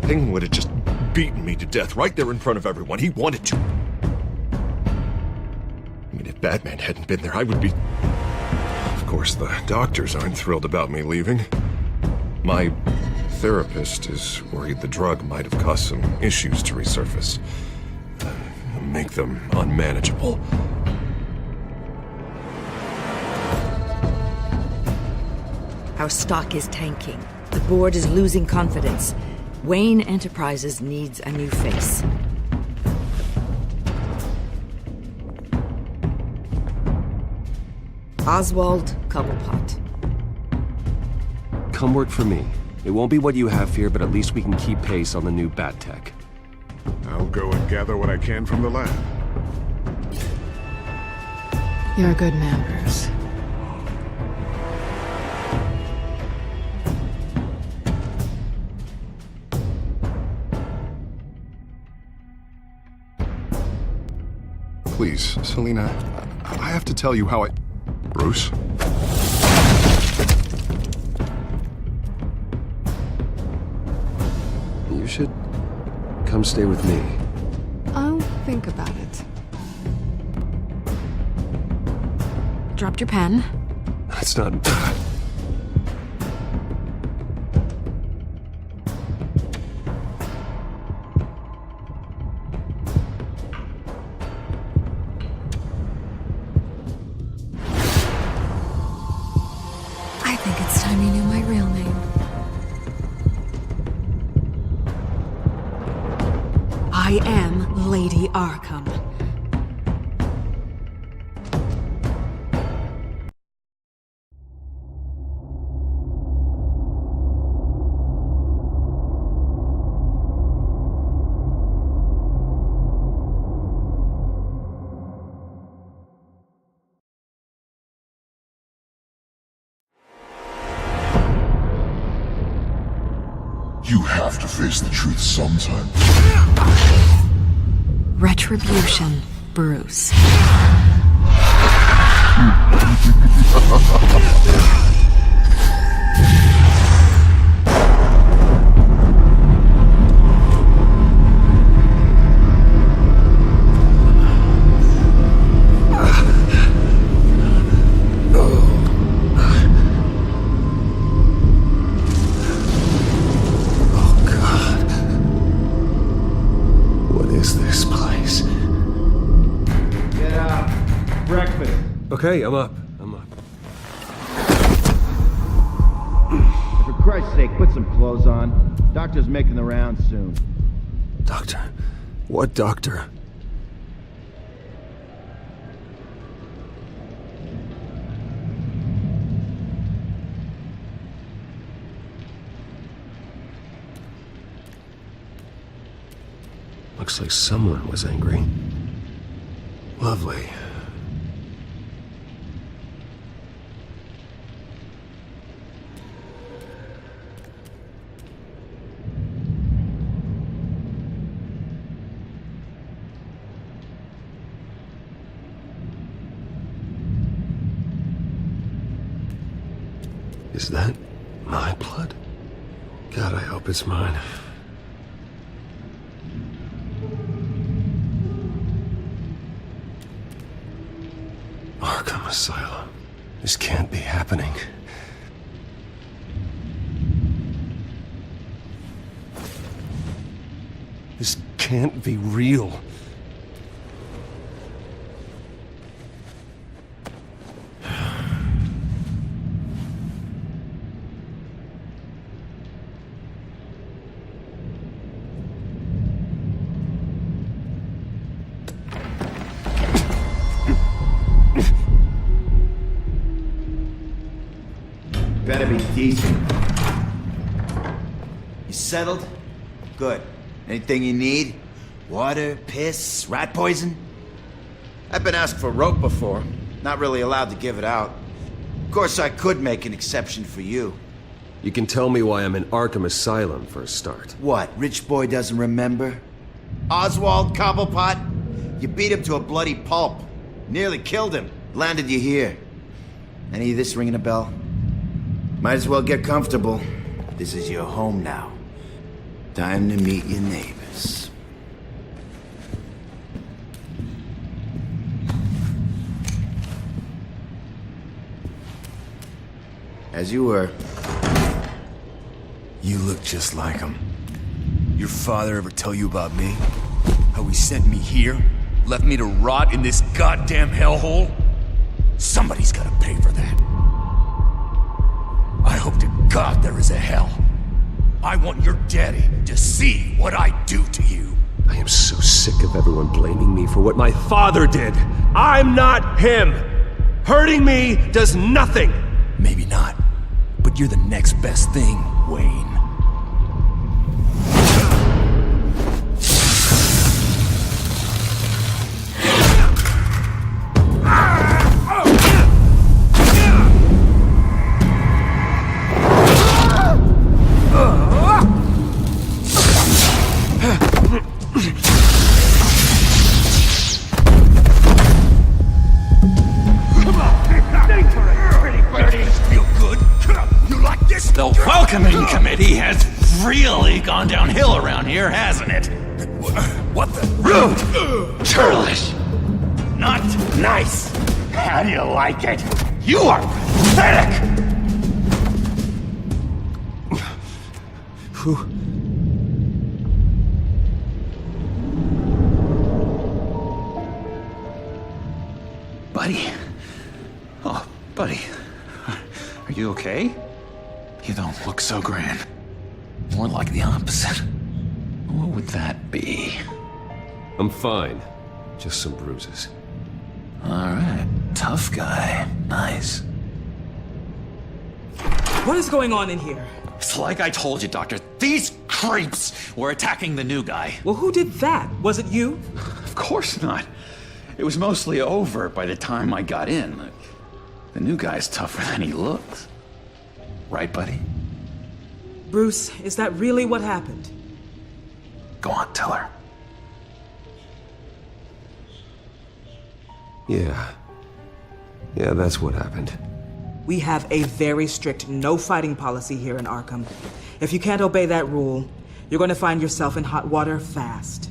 Penguin would have just beaten me to death right there in front of everyone. He wanted to. I mean, if Batman hadn't been there, I would be... Of course, the doctors aren't thrilled about me leaving. My therapist is worried the drug might have caused some issues to resurface. Make them unmanageable. Our stock is tanking. The board is losing confidence. Wayne Enterprises needs a new face. Oswald Cobblepot. Come work for me. It won't be what you have here, but at least we can keep pace on the new bat tech. I'll go and gather what I can from the lab. You're a good man, Bruce. Please, Selina, I have to tell you how I... Bruce? You should come stay with me. I'll think about it. Dropped your pen. That's not... I think it's time you knew my real name. I am Lady Arkham. You have to face the truth sometime. Retribution, Bruce. Okay, I'm up. For Christ's sake, put some clothes on. Doctor's making the rounds soon. Doctor? What doctor? Looks like someone was angry. Lovely. Is that my blood? God, I hope it's mine. Arkham Asylum. This can't be happening. This can't be real. Better be decent. You settled? Good. Anything you need? Water, piss, rat poison? I've been asked for rope before. Not really allowed to give it out. Of course, I could make an exception for you. You can tell me why I'm in Arkham Asylum for a start. What, rich boy doesn't remember? Oswald Cobblepot? You beat him to a bloody pulp. Nearly killed him. Landed you here. Any of this ringing a bell? Might as well get comfortable. This is your home now. Time to meet your neighbors. As you were. You look just like him. Your father ever tell you about me? How he sent me here? Left me to rot in this goddamn hellhole? Somebody's gotta pay for that. I hope to God there is a hell. I want your daddy to see what I do to you. I am so sick of everyone blaming me for what my father did. I'm not him. Hurting me does nothing. Maybe not, but you're the next best thing, Wayne. The welcoming committee has really gone downhill around here, hasn't it? What the? Rude! Churlish! Not nice! How do you like it? You are pathetic! Buddy? Oh, buddy. Are you okay? You don't look so grand. More like the opposite. What would that be? I'm fine. Just some bruises. Alright. Tough guy. Nice. What is going on in here? It's like I told you, Doctor. These creeps were attacking the new guy. Well, who did that? Was it you? Of course not. It was mostly over by the time I got in. The new guy's tougher than he looks. Right, buddy? Bruce, is that really what happened? Go on, tell her. Yeah, that's what happened. We have a very strict no fighting policy here in Arkham. If you can't obey that rule, you're going to find yourself in hot water fast.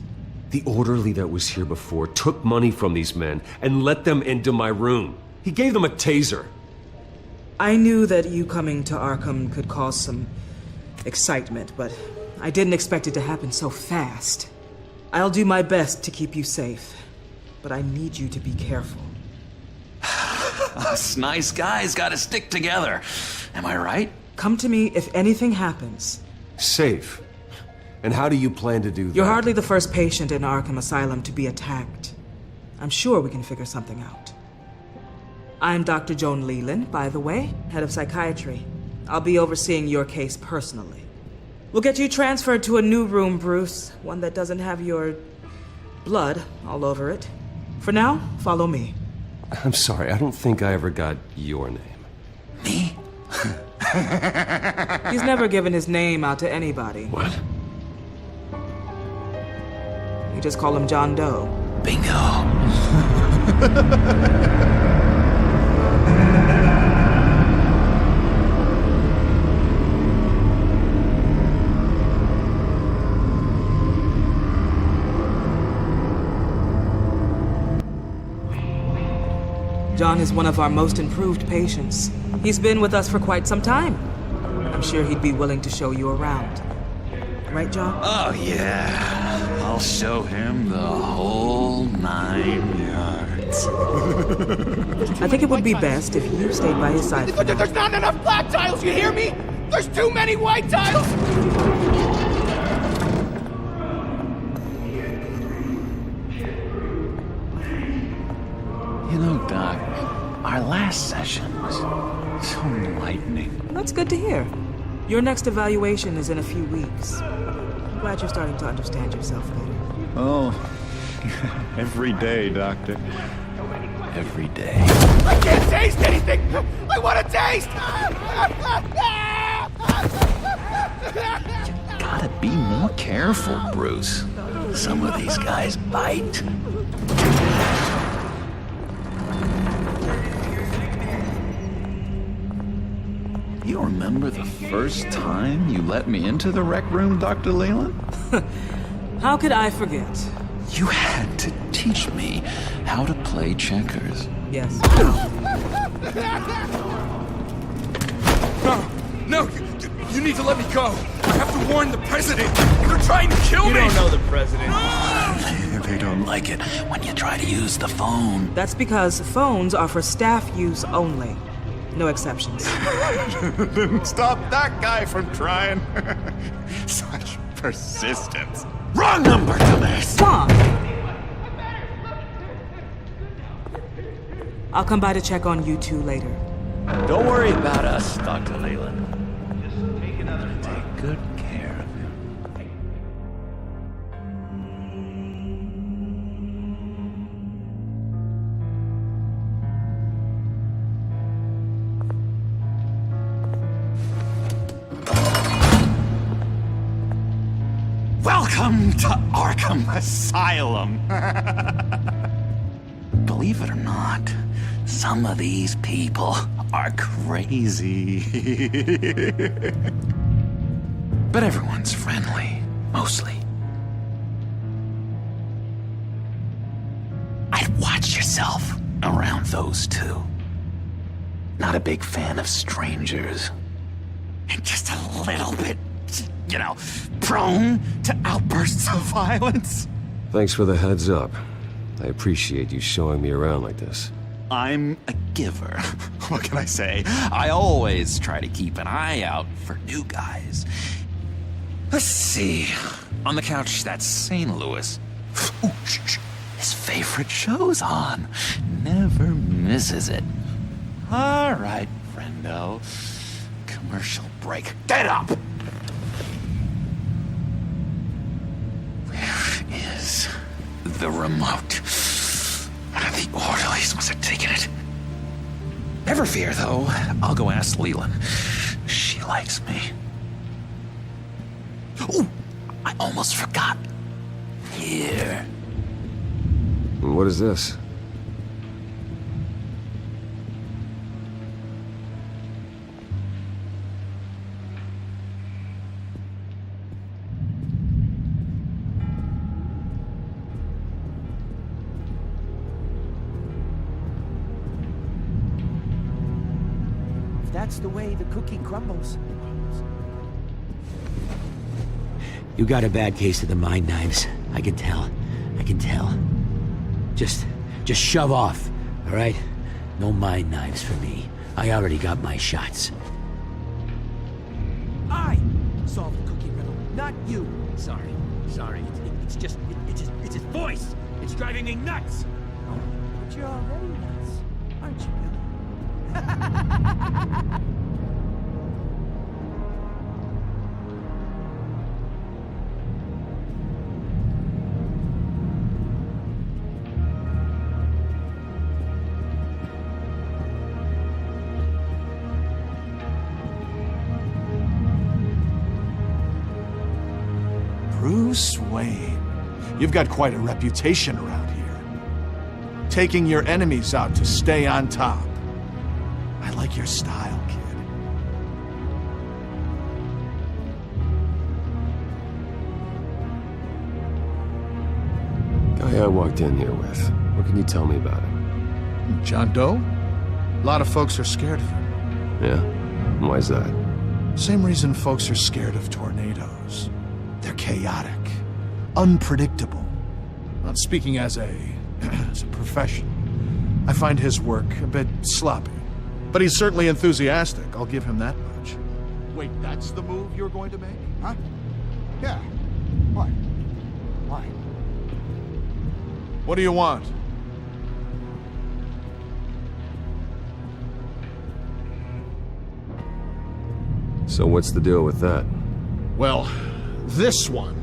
The orderly that was here before took money from these men and let them into my room. He gave them a taser. I knew that you coming to Arkham could cause some excitement, but I didn't expect it to happen so fast. I'll do my best to keep you safe, but I need you to be careful. Us nice guys gotta stick together. Am I right? Come to me if anything happens. Safe? And how do you plan to do that? You're hardly the first patient in Arkham Asylum to be attacked. I'm sure we can figure something out. I'm Dr. Joan Leland, by the way, head of psychiatry. I'll be overseeing your case personally. We'll get you transferred to a new room, Bruce, one that doesn't have your blood all over it. For now, follow me. I'm sorry, I don't think I ever got your name. Me? He's never given his name out to anybody. What? We just call him John Doe. Bingo. John is one of our most improved patients. He's been with us for quite some time. I'm sure he'd be willing to show you around. Right, John? Oh, yeah. I'll show him the whole 9 yards. I think it would be best if you stayed by his side. There's not enough black tiles, you hear me? There's too many white tiles! You know, Doc, our last session was so enlightening. That's good to hear. Your next evaluation is in a few weeks. I'm glad you're starting to understand yourself better. Oh, every day, Doctor. Every day. I can't taste anything! I want to taste! You gotta be more careful, Bruce. Some of these guys bite. You remember the first time you let me into the rec room, Dr. Leland? How could I forget? You had to teach me how to play checkers. Yes. No, you need to let me go. I have to warn the president. They're trying to kill me. You don't know the president. They don't like it when you try to use the phone. That's because phones are for staff use only. No exceptions. Stop that guy from trying. Such persistence. Wrong number, dumbass! Come on! I'll come by to check on you two later. Don't worry about us, Dr. Leland. Just take another flight. Take good care of him. Welcome to Arkham Asylum. Believe it or not, some of these people are crazy. But everyone's friendly, mostly. I'd watch yourself around those two. Not a big fan of strangers. And just a little bit, you know, prone to outbursts of violence. Thanks for the heads up. I appreciate you showing me around like this. I'm a giver. What can I say? I always try to keep an eye out for new guys. Let's see. On the couch, that's St. Louis. Ooh, his favorite show's on. Never misses it. All right, friendo. Commercial break. Get up! Where is the remote? One of the orderlies must have taken it. Never fear, though. I'll go ask Leland. She likes me. Ooh, I almost forgot. Here. What is this? That's the way the cookie crumbles. You got a bad case of the mind knives. I can tell. I can tell. Just shove off, all right? No mind knives for me. I already got my shots. I solved the cookie riddle, not you. Sorry. It's just his voice. It's driving me nuts. Oh, but you're already nuts, aren't you, Billy? Bruce Wayne. You've got quite a reputation around here. Taking your enemies out to stay on top. I like your style, kid. Guy I walked in here with. What can you tell me about him? John Doe? A lot of folks are scared of him. Yeah? Why's that? Same reason folks are scared of tornadoes. They're chaotic, unpredictable. Not speaking as a professional, I find his work a bit sloppy. But he's certainly enthusiastic, I'll give him that much. Wait, that's the move you're going to make? Huh? Yeah. What? Why? What do you want? So what's the deal with that? Well, this one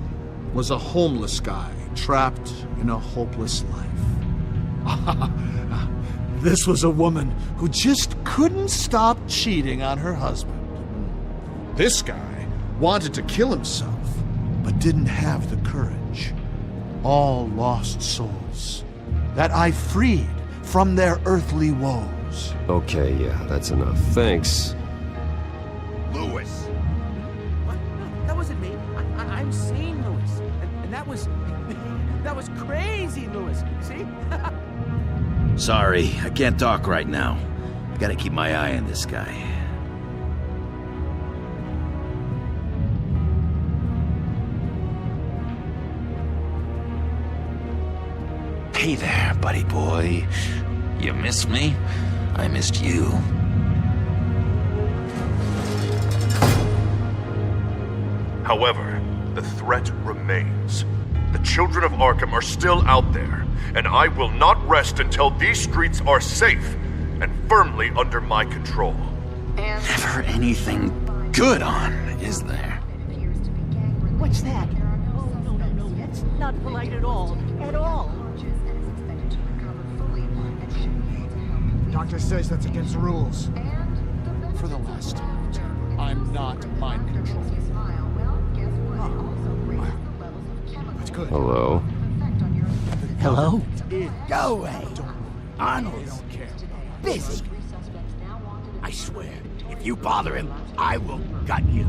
was a homeless guy trapped in a hopeless life. This was a woman who just couldn't stop cheating on her husband. This guy wanted to kill himself, but didn't have the courage. All lost souls that I freed from their earthly woes. Okay, yeah, that's enough. Thanks. I'm sane, Louis. And that was... that was crazy, Louis. See? Sorry, I can't talk right now. I gotta keep my eye on this guy. Hey there, buddy boy. You missed me? I missed you. However, the threat remains. The children of Arkham are still out there, and I will not rest until these streets are safe and firmly under my control. Never anything good on, is there? What's that? Oh, no. That's not polite at all. At all. Doctor says that's against the rules. For the last time, I'm not mind controlled. That's good. Hello? Hello? Go away. Arnold's busy. I swear, if you bother him, I will gut you.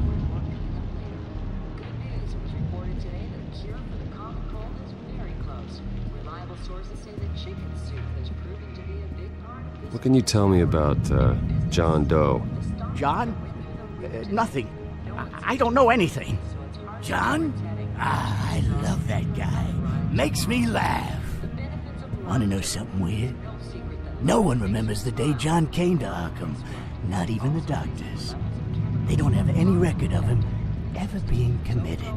What can you tell me about, John Doe? John? Nothing. I don't know anything. John? Ah, I love that guy. Makes me laugh. Want to know something weird? No one remembers the day John came to Arkham. Not even the doctors. They don't have any record of him ever being committed.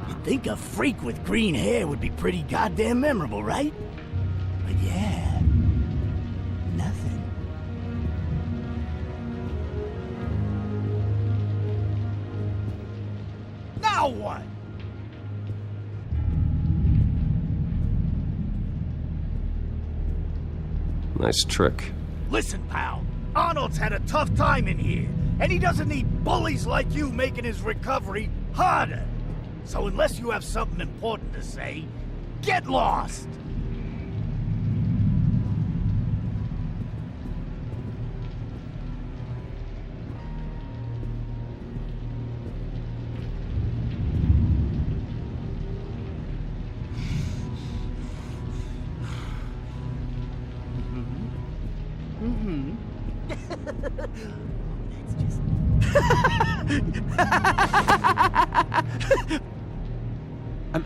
You'd think a freak with green hair would be pretty goddamn memorable, right? But yeah, nothing. Now what? Nice trick. Listen, pal. Arnold's had a tough time in here, and he doesn't need bullies like you making his recovery harder. So unless you have something important to say, get lost!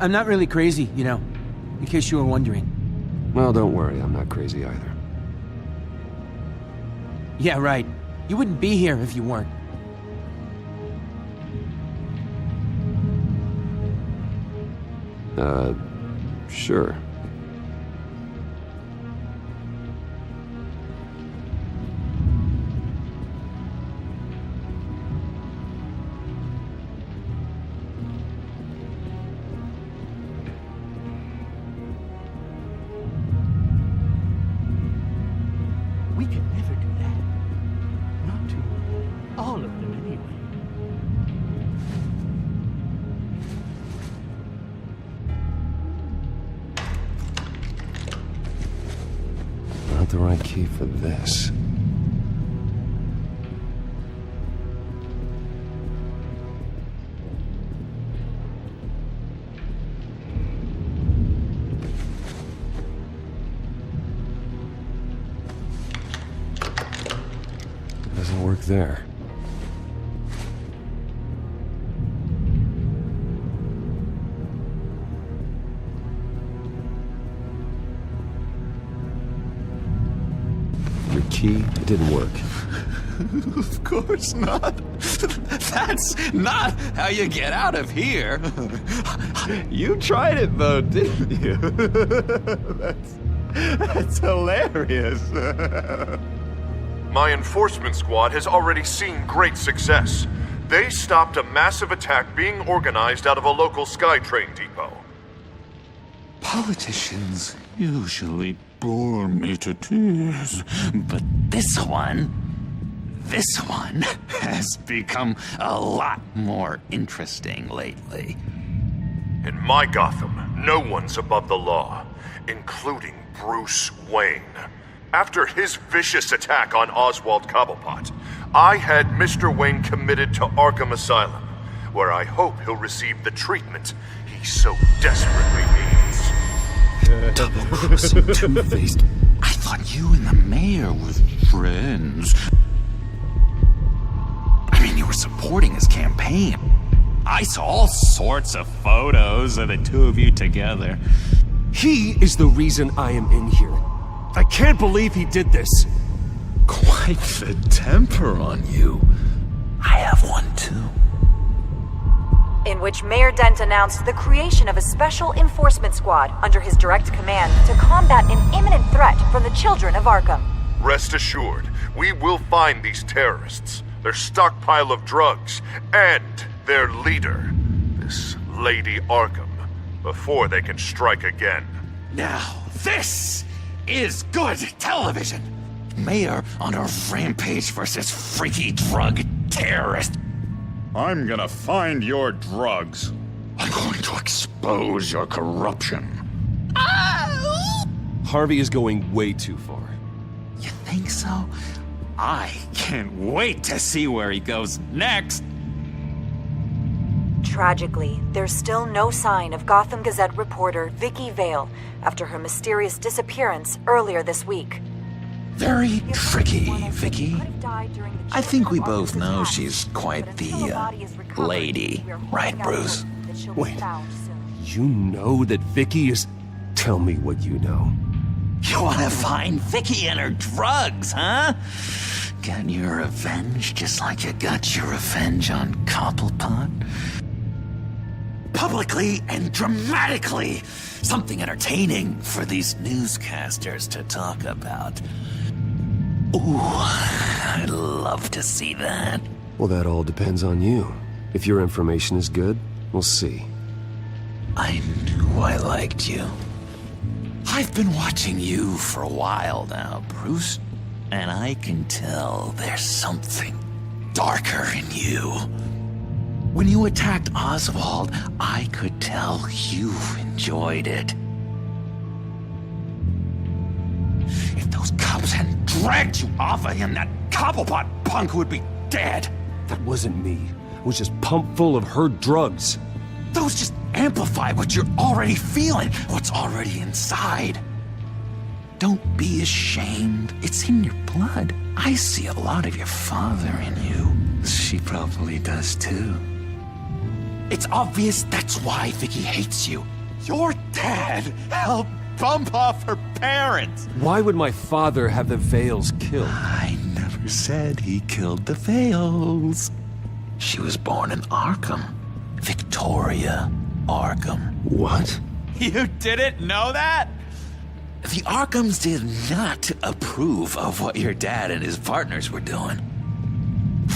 I'm not really crazy, you know, in case you were wondering. Well, don't worry, I'm not crazy either. Yeah, right. You wouldn't be here if you weren't. Sure. We could never do that. Not to all of them, anyway. Not the right key for this. Doesn't work there. Your key, it didn't work. Of course not. That's not how you get out of here. You tried it though, didn't you? That's hilarious. My enforcement squad has already seen great success. They stopped a massive attack being organized out of a local SkyTrain depot. Politicians usually bore me to tears, but this one has become a lot more interesting lately. In my Gotham, no one's above the law, including Bruce Wayne. After his vicious attack on Oswald Cobblepot, I had Mr. Wayne committed to Arkham Asylum, where I hope he'll receive the treatment he so desperately needs. Double-crossing, two-faced. I thought you and the mayor were friends. I mean, you were supporting his campaign. I saw all sorts of photos of the two of you together. He is the reason I am in here. I can't believe he did this. Quite the temper on you. I have one too. In which Mayor Dent announced the creation of a special enforcement squad under his direct command to combat an imminent threat from the children of Arkham. Rest assured, we will find these terrorists, their stockpile of drugs, and their leader, this Lady Arkham, before they can strike again. Now, this is good television. Mayor on a rampage versus freaky drug terrorist. I'm gonna find your drugs. I'm going to expose your corruption. Harvey is going way too far. You think so? I can't wait to see where he goes next. Tragically, there's still no sign of Gotham Gazette reporter Vicky Vale after her mysterious disappearance earlier this week. Very tricky, Vicky. I think we both know she's quite the, lady, right, Bruce? Wait, you know that Vicky is... Tell me what you know. You wanna find Vicky and her drugs, huh? Get your revenge just like you got your revenge on Cobblepot? Publicly and dramatically! Something entertaining for these newscasters to talk about. Ooh, I'd love to see that. Well, that all depends on you. If your information is good, we'll see. I knew I liked you. I've been watching you for a while now, Bruce, and I can tell there's something darker in you. When you attacked Oswald, I could tell you enjoyed it. If those cops hadn't dragged you off of him, that Cobblepot punk would be dead. That wasn't me. It was just pumped full of her drugs. Those just amplify what you're already feeling, what's already inside. Don't be ashamed. It's in your blood. I see a lot of your father in you. She probably does too. It's obvious that's why Vicky hates you. Your dad helped bump off her parents. Why would my father have the Vales killed? I never said he killed the Vales. She was born in Arkham. Victoria Arkham. What? You didn't know that? The Arkhams did not approve of what your dad and his partners were doing.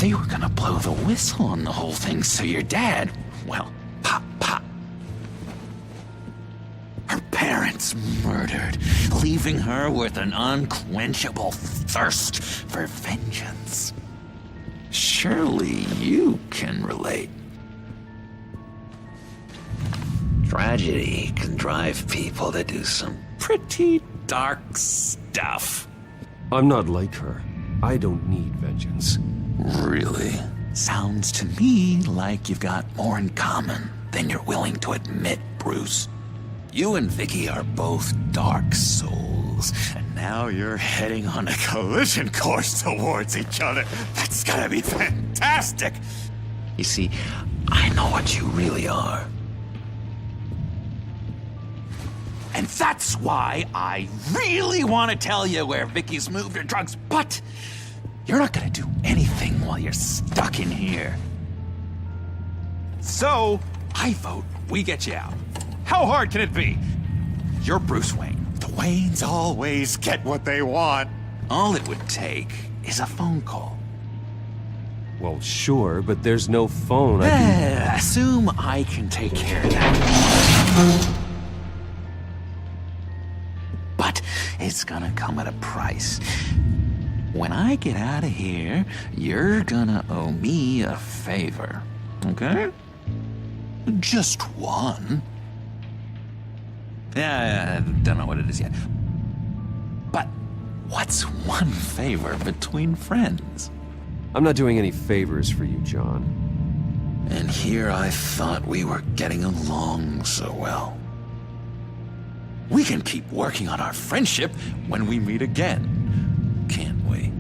They were gonna blow the whistle on the whole thing, so your dad, well, pop. Her parents murdered, leaving her with an unquenchable thirst for vengeance. Surely you can relate. Tragedy can drive people to do some pretty dark stuff. I'm not like her. I don't need vengeance. Really? Sounds to me like you've got more in common than you're willing to admit, Bruce. You and Vicky are both dark souls, and now you're heading on a collision course towards each other. That's gonna be fantastic! You see, I know what you really are. And that's why I really want to tell you where Vicky's moved her drugs, but you're not gonna do anything while you're stuck in here. So, I vote we get you out. How hard can it be? You're Bruce Wayne. The Waynes always get what they want. All it would take is a phone call. Well, sure, but there's no phone. Assume I can take care of that. But it's gonna come at a price. When I get out of here, you're gonna owe me a favor, okay? Just one. Yeah, I don't know what it is yet. But what's one favor between friends? I'm not doing any favors for you, John. And here I thought we were getting along so well. We can keep working on our friendship when we meet again, can't we?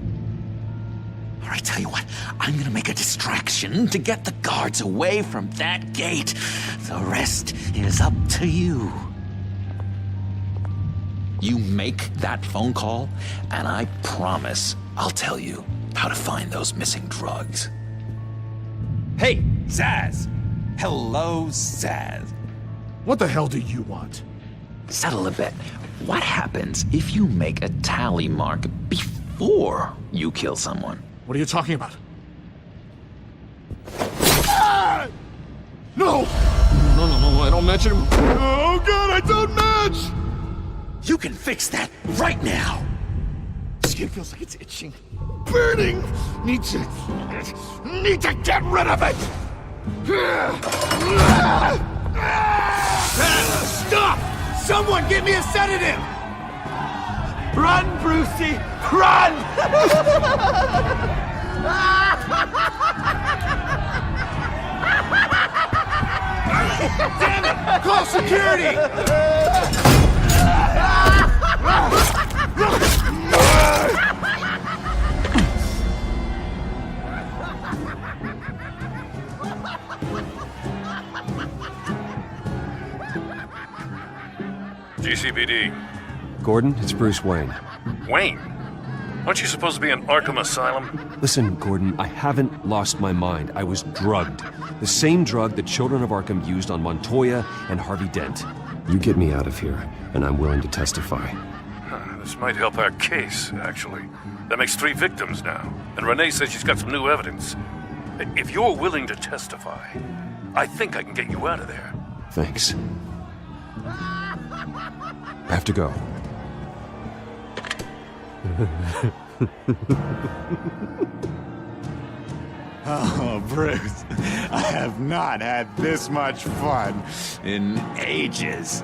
Or I tell you what, I'm gonna make a distraction to get the guards away from that gate. The rest is up to you. You make that phone call, and I promise I'll tell you how to find those missing drugs. Hey, Zaz! Hello, Zaz. What the hell do you want? Settle a bit. What happens if you make a tally mark before you kill someone? What are you talking about? Ah! No! No, I don't match him. Oh god, I don't match! You can fix that right now! Skin feels like it's itching. Burning! Need to get rid of it! Stop! Someone give me a sedative! Run, Brucey! Run! Damn it! Call security! GCPD. Gordon, it's Bruce Wayne. Wayne? Aren't you supposed to be in Arkham Asylum? Listen, Gordon, I haven't lost my mind. I was drugged. The same drug the children of Arkham used on Montoya and Harvey Dent. You get me out of here, and I'm willing to testify. This might help our case, actually. That makes 3 victims now, and Renee says she's got some new evidence. If you're willing to testify, I think I can get you out of there. Thanks. I have to go. Oh, Bruce, I have not had this much fun in ages.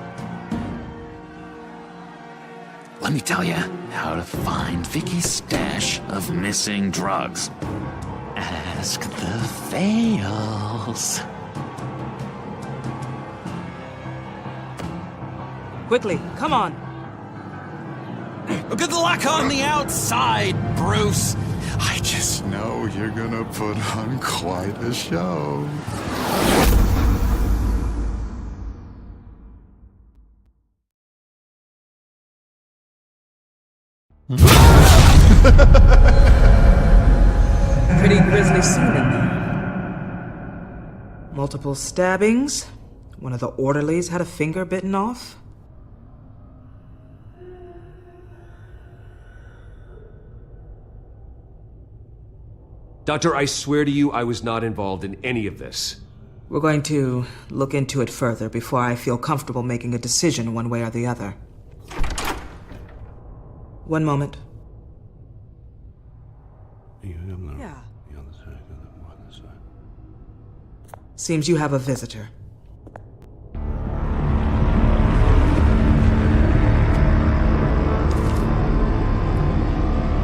Let me tell you how to find Vicky's stash of missing drugs. Ask the Fails. Quickly, come on. Good luck on the outside, Bruce. I just know you're gonna put on quite a show. Pretty grisly scene in there. Multiple stabbings. One of the orderlies had a finger bitten off. Doctor, I swear to you, I was not involved in any of this. We're going to look into it further before I feel comfortable making a decision one way or the other. One moment. Yeah. Seems you have a visitor.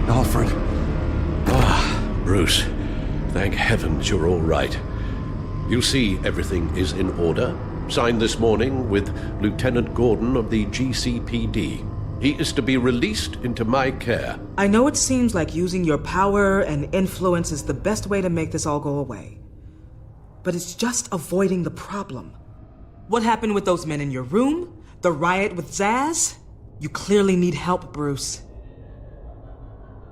Alfred. Bruce, thank heavens you're all right. You see, everything is in order. Signed this morning with Lieutenant Gordon of the GCPD. He is to be released into my care. I know it seems like using your power and influence is the best way to make this all go away. But it's just avoiding the problem. What happened with those men in your room? The riot with Zaz? You clearly need help, Bruce.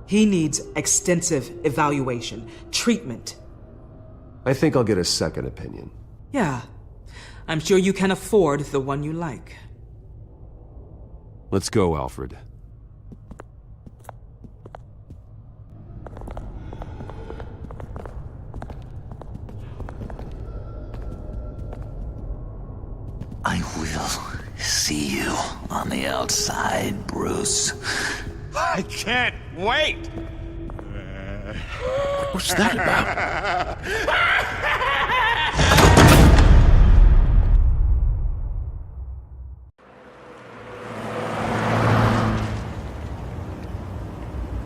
He needs extensive evaluation, treatment. I think I'll get a second opinion. Yeah, I'm sure you can afford the one you like. Let's go, Alfred. I will see you on the outside, Bruce. I can't wait! What's that about?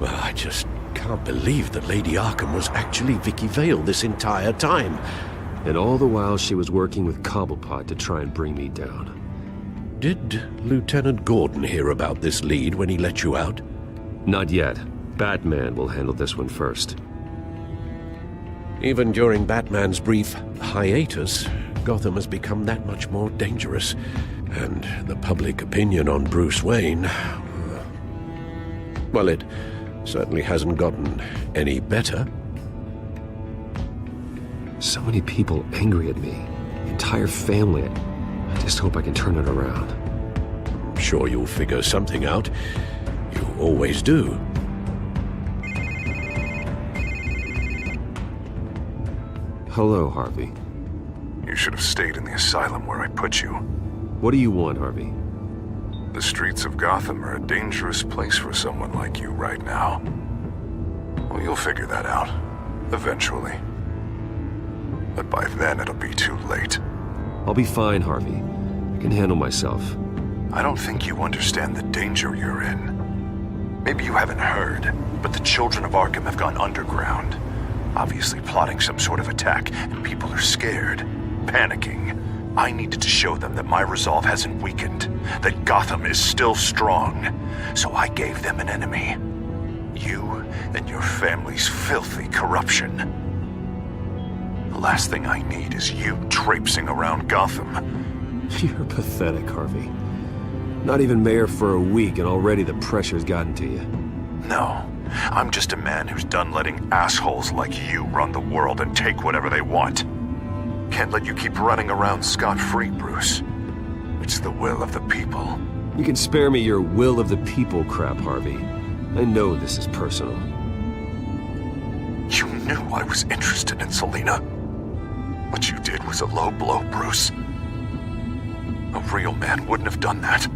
Well, I just can't believe that Lady Arkham was actually Vicky Vale this entire time. And all the while she was working with Cobblepot to try and bring me down. Did Lieutenant Gordon hear about this lead when he let you out? Not yet. Batman will handle this one first. Even during Batman's brief hiatus, Gotham has become that much more dangerous. And the public opinion on Bruce Wayne... well, it certainly hasn't gotten any better. So many people angry at me. The entire family. I just hope I can turn it around. I'm sure you'll figure something out. You always do. Hello, Harvey. You should have stayed in the asylum where I put you. What do you want, Harvey? The streets of Gotham are a dangerous place for someone like you right now. Well, you'll figure that out. Eventually. But by then it'll be too late. I'll be fine, Harvey. I can handle myself. I don't think you understand the danger you're in. Maybe you haven't heard, but the children of Arkham have gone underground. Obviously plotting some sort of attack, and people are scared, panicking. I needed to show them that my resolve hasn't weakened, that Gotham is still strong. So I gave them an enemy. You and your family's filthy corruption. The last thing I need is you traipsing around Gotham. You're pathetic, Harvey. Not even mayor for a week and already the pressure's gotten to you. No. I'm just a man who's done letting assholes like you run the world and take whatever they want. Can't let you keep running around scot-free, Bruce. It's the will of the people. You can spare me your will of the people crap, Harvey. I know this is personal. You knew I was interested in Selina. What you did was a low blow, Bruce. A real man wouldn't have done that.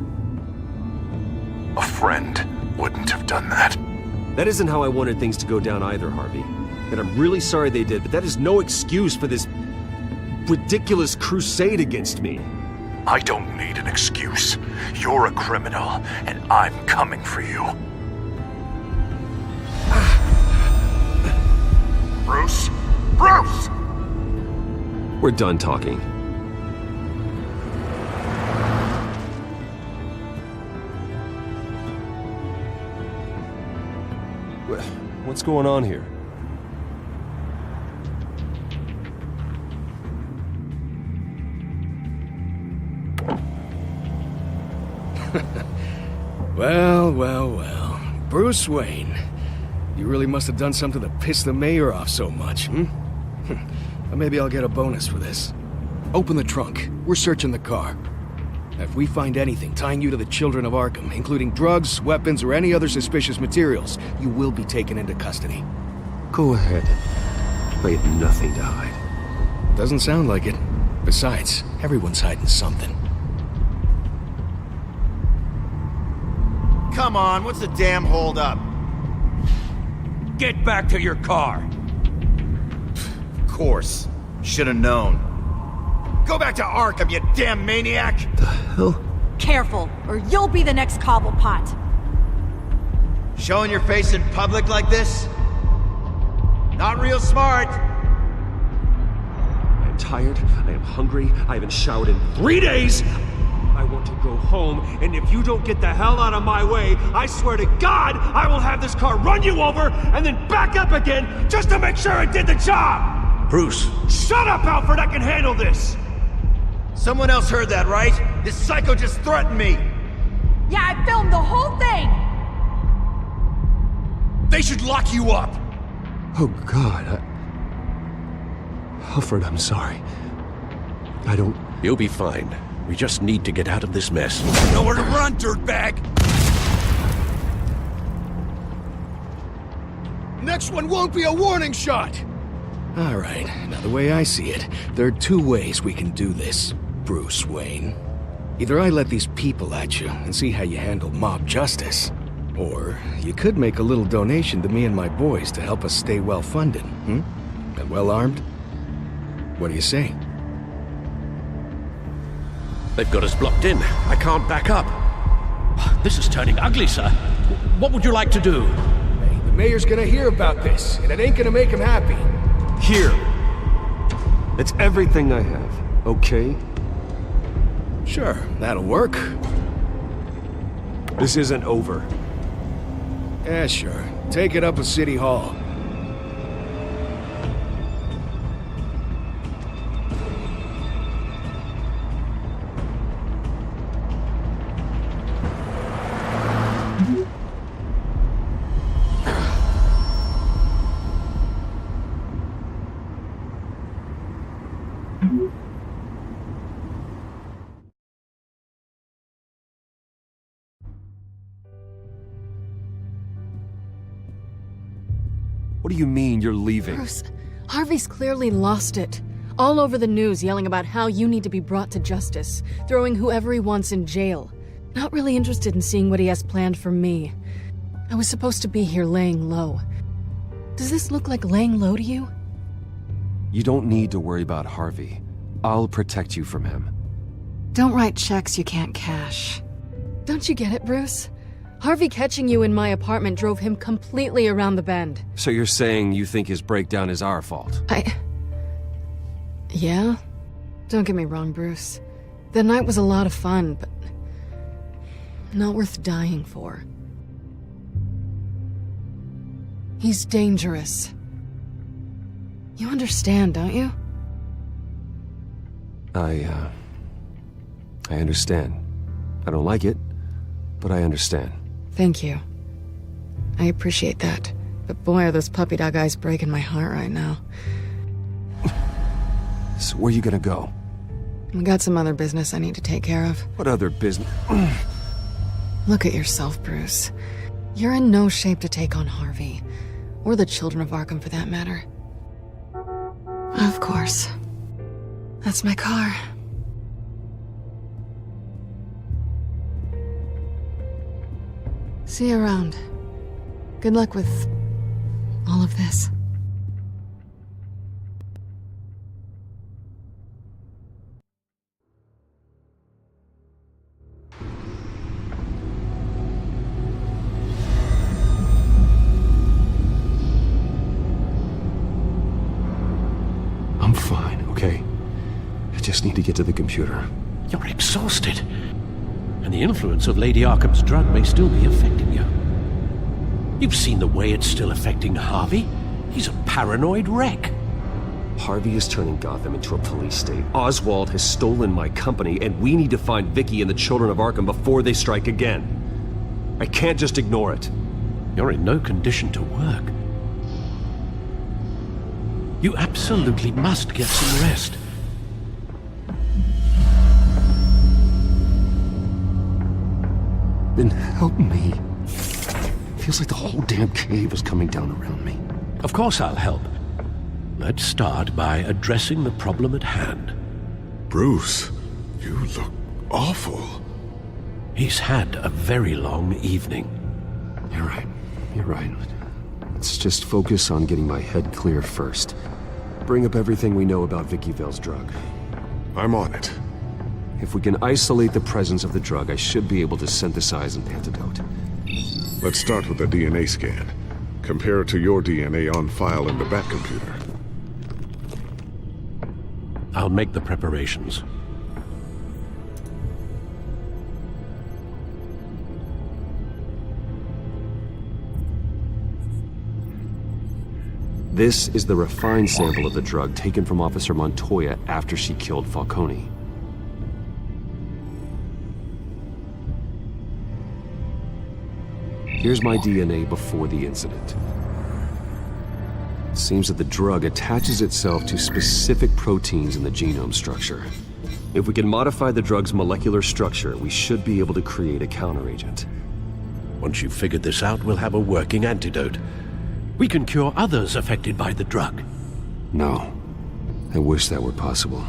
A friend wouldn't have done that. That isn't how I wanted things to go down either, Harvey. And I'm really sorry they did, but that is no excuse for this ridiculous crusade against me. I don't need an excuse. You're a criminal, and I'm coming for you. Bruce? Bruce! We're done talking. What's going on here? Well. Bruce Wayne. You really must have done something to piss the mayor off so much, hmm? Or maybe I'll get a bonus for this. Open the trunk. We're searching the car. If we find anything tying you to the children of Arkham, including drugs, weapons, or any other suspicious materials, you will be taken into custody. Go ahead. I have nothing to hide. Doesn't sound like it. Besides, everyone's hiding something. Come on, what's the damn holdup? Get back to your car. Of course. Should've known. Go back to Arkham, you damn maniac! The hell? Careful, or you'll be the next Cobblepot. Showing your face in public like this? Not real smart. I am tired, I am hungry, I haven't showered in 3 days! I want to go home, and if you don't get the hell out of my way, I swear to God, I will have this car run you over, and then back up again, just to make sure it did the job! Bruce! Shut up, Alfred, I can handle this! Someone else heard that, right? This psycho just threatened me! Yeah, I filmed the whole thing! They should lock you up! Oh, God, Alfred, I'm sorry. I don't... You'll be fine. We just need to get out of this mess. Nowhere to run, dirtbag! Next one won't be a warning shot! Alright, now the way I see it, there are two ways we can do this, Bruce Wayne. Either I let these people at you and see how you handle mob justice, or you could make a little donation to me and my boys to help us stay well-funded, and well-armed? What do you say? They've got us blocked in. I can't back up. This is turning ugly, sir. What would you like to do? Hey, the mayor's gonna hear about this, and it ain't gonna make him happy. Here. It's everything I have, okay? Sure, that'll work. This isn't over. Yeah, sure. Take it up with City Hall. What do you mean you're leaving? Bruce, Harvey's clearly lost it. All over the news yelling about how you need to be brought to justice, throwing whoever he wants in jail. Not really interested in seeing what he has planned for me. I was supposed to be here laying low. Does this look like laying low to you? You don't need to worry about Harvey. I'll protect you from him. Don't write checks you can't cash. Don't you get it, Bruce? Harvey catching you in my apartment drove him completely around the bend. So you're saying you think his breakdown is our fault? Yeah? Don't get me wrong, Bruce. The night was a lot of fun, but not worth dying for. He's dangerous. You understand, don't you? I understand. I don't like it, but I understand. Thank you. I appreciate that. But boy, are those puppy dog eyes breaking my heart right now. So where are you gonna go? I got some other business I need to take care of. What other business? Look at yourself, Bruce. You're in no shape to take on Harvey. Or the children of Arkham, for that matter. Of course. That's my car. See you around. Good luck with all of this. I'm fine, okay? I just need to get to the computer. You're exhausted. And the influence of Lady Arkham's drug may still be affecting you. You've seen the way it's still affecting Harvey. He's a paranoid wreck. Harvey is turning Gotham into a police state. Oswald has stolen my company, and we need to find Vicky and the children of Arkham before they strike again. I can't just ignore it. You're in no condition to work. You absolutely must get some rest. Then help me. Feels like the whole damn cave is coming down around me. Of course I'll help. Let's start by addressing the problem at hand. Bruce, you look awful. He's had a very long evening. You're right. You're right. Let's just focus on getting my head clear first. Bring up everything we know about Vicky Vale's drug. I'm on it. If we can isolate the presence of the drug, I should be able to synthesize an antidote. Let's start with a DNA scan. Compare it to your DNA on file in the Batcomputer. I'll make the preparations. This is the refined sample of the drug taken from Officer Montoya after she killed Falcone. Here's my DNA before the incident. It seems that the drug attaches itself to specific proteins in the genome structure. If we can modify the drug's molecular structure, we should be able to create a counteragent. Once you've figured this out, we'll have a working antidote. We can cure others affected by the drug. No. I wish that were possible.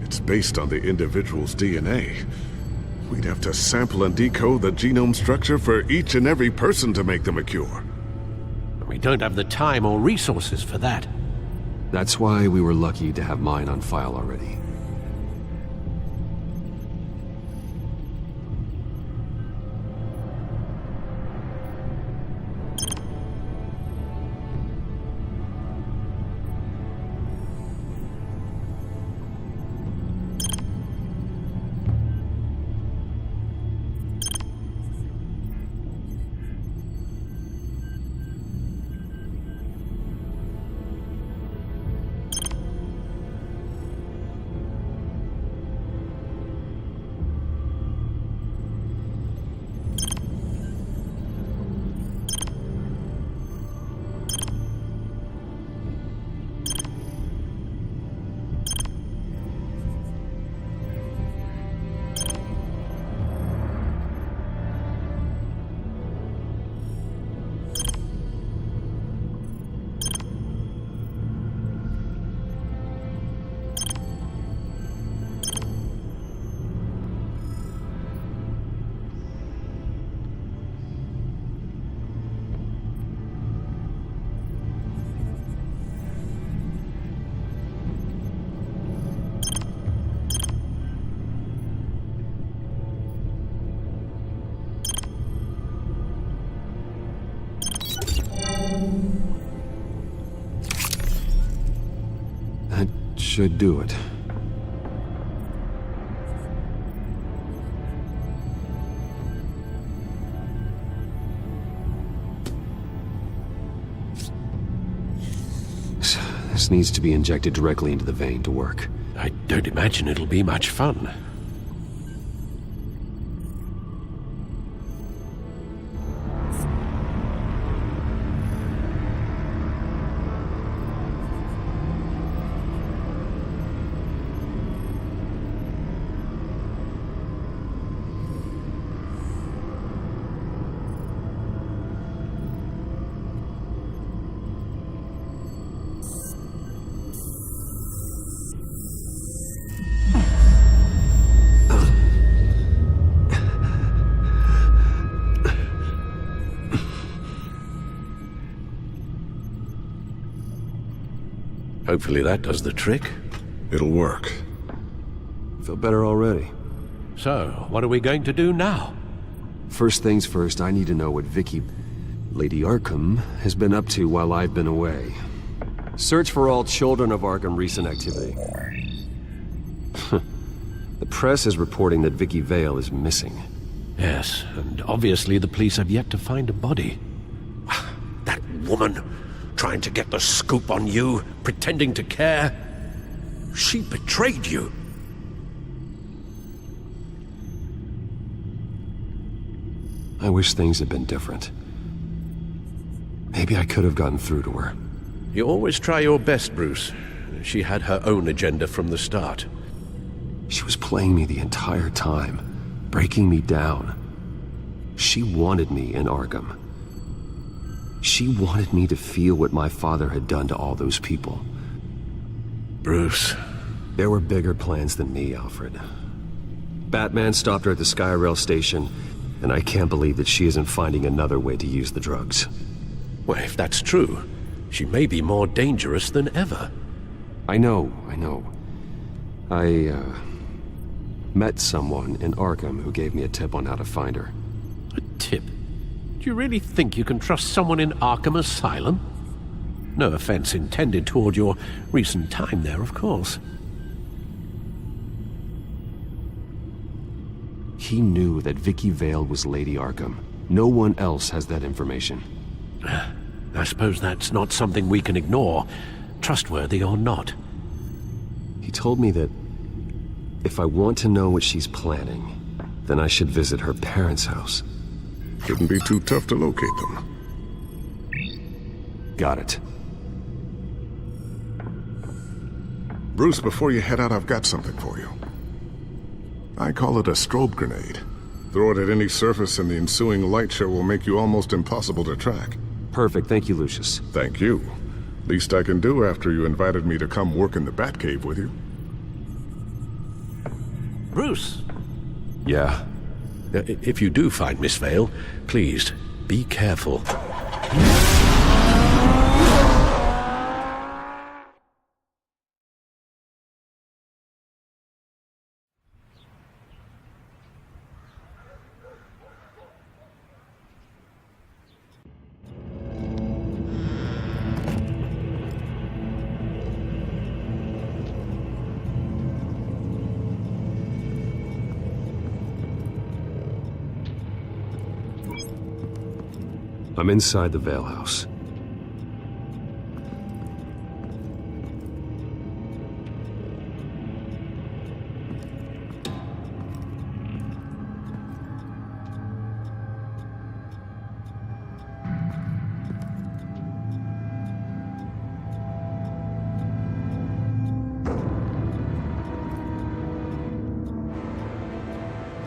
It's based on the individual's DNA. We'd have to sample and decode the genome structure for each and every person to make them a cure. We don't have the time or resources for that. That's why we were lucky to have mine on file already. should do it. This needs to be injected directly into the vein to work. I don't imagine it'll be much fun. Hopefully that does the trick. It'll work. Feel better already. So, what are we going to do now? First things first, I need to know what Lady Arkham, has been up to while I've been away. Search for all children of Arkham recent activity. The press is reporting that Vicky Vale is missing. Yes, and obviously the police have yet to find a body. That woman, trying to get the scoop on you, pretending to care. She betrayed you. I wish things had been different. Maybe I could have gotten through to her. You always try your best, Bruce. She had her own agenda from the start. She was playing me the entire time, breaking me down. She wanted me in Arkham. She wanted me to feel what my father had done to all those people. Bruce. There were bigger plans than me, Alfred. Batman stopped her at the Skyrail station, and I can't believe that she isn't finding another way to use the drugs. Well, if that's true, she may be more dangerous than ever. I know. I met someone in Arkham who gave me a tip on how to find her. A tip? Do you really think you can trust someone in Arkham Asylum? No offense intended toward your recent time there, of course. He knew that Vicky Vale was Lady Arkham. No one else has that information. I suppose that's not something we can ignore, trustworthy or not. He told me that if I want to know what she's planning, then I should visit her parents' house. Shouldn't be too tough to locate them. Got it. Bruce, before you head out, I've got something for you. I call it a strobe grenade. Throw it at any surface and the ensuing light show will make you almost impossible to track. Perfect. Thank you, Lucius. Thank you. Least I can do after you invited me to come work in the Batcave with you. Bruce! Yeah? If you do find Miss Vale, please, be careful. I'm inside the Vale house.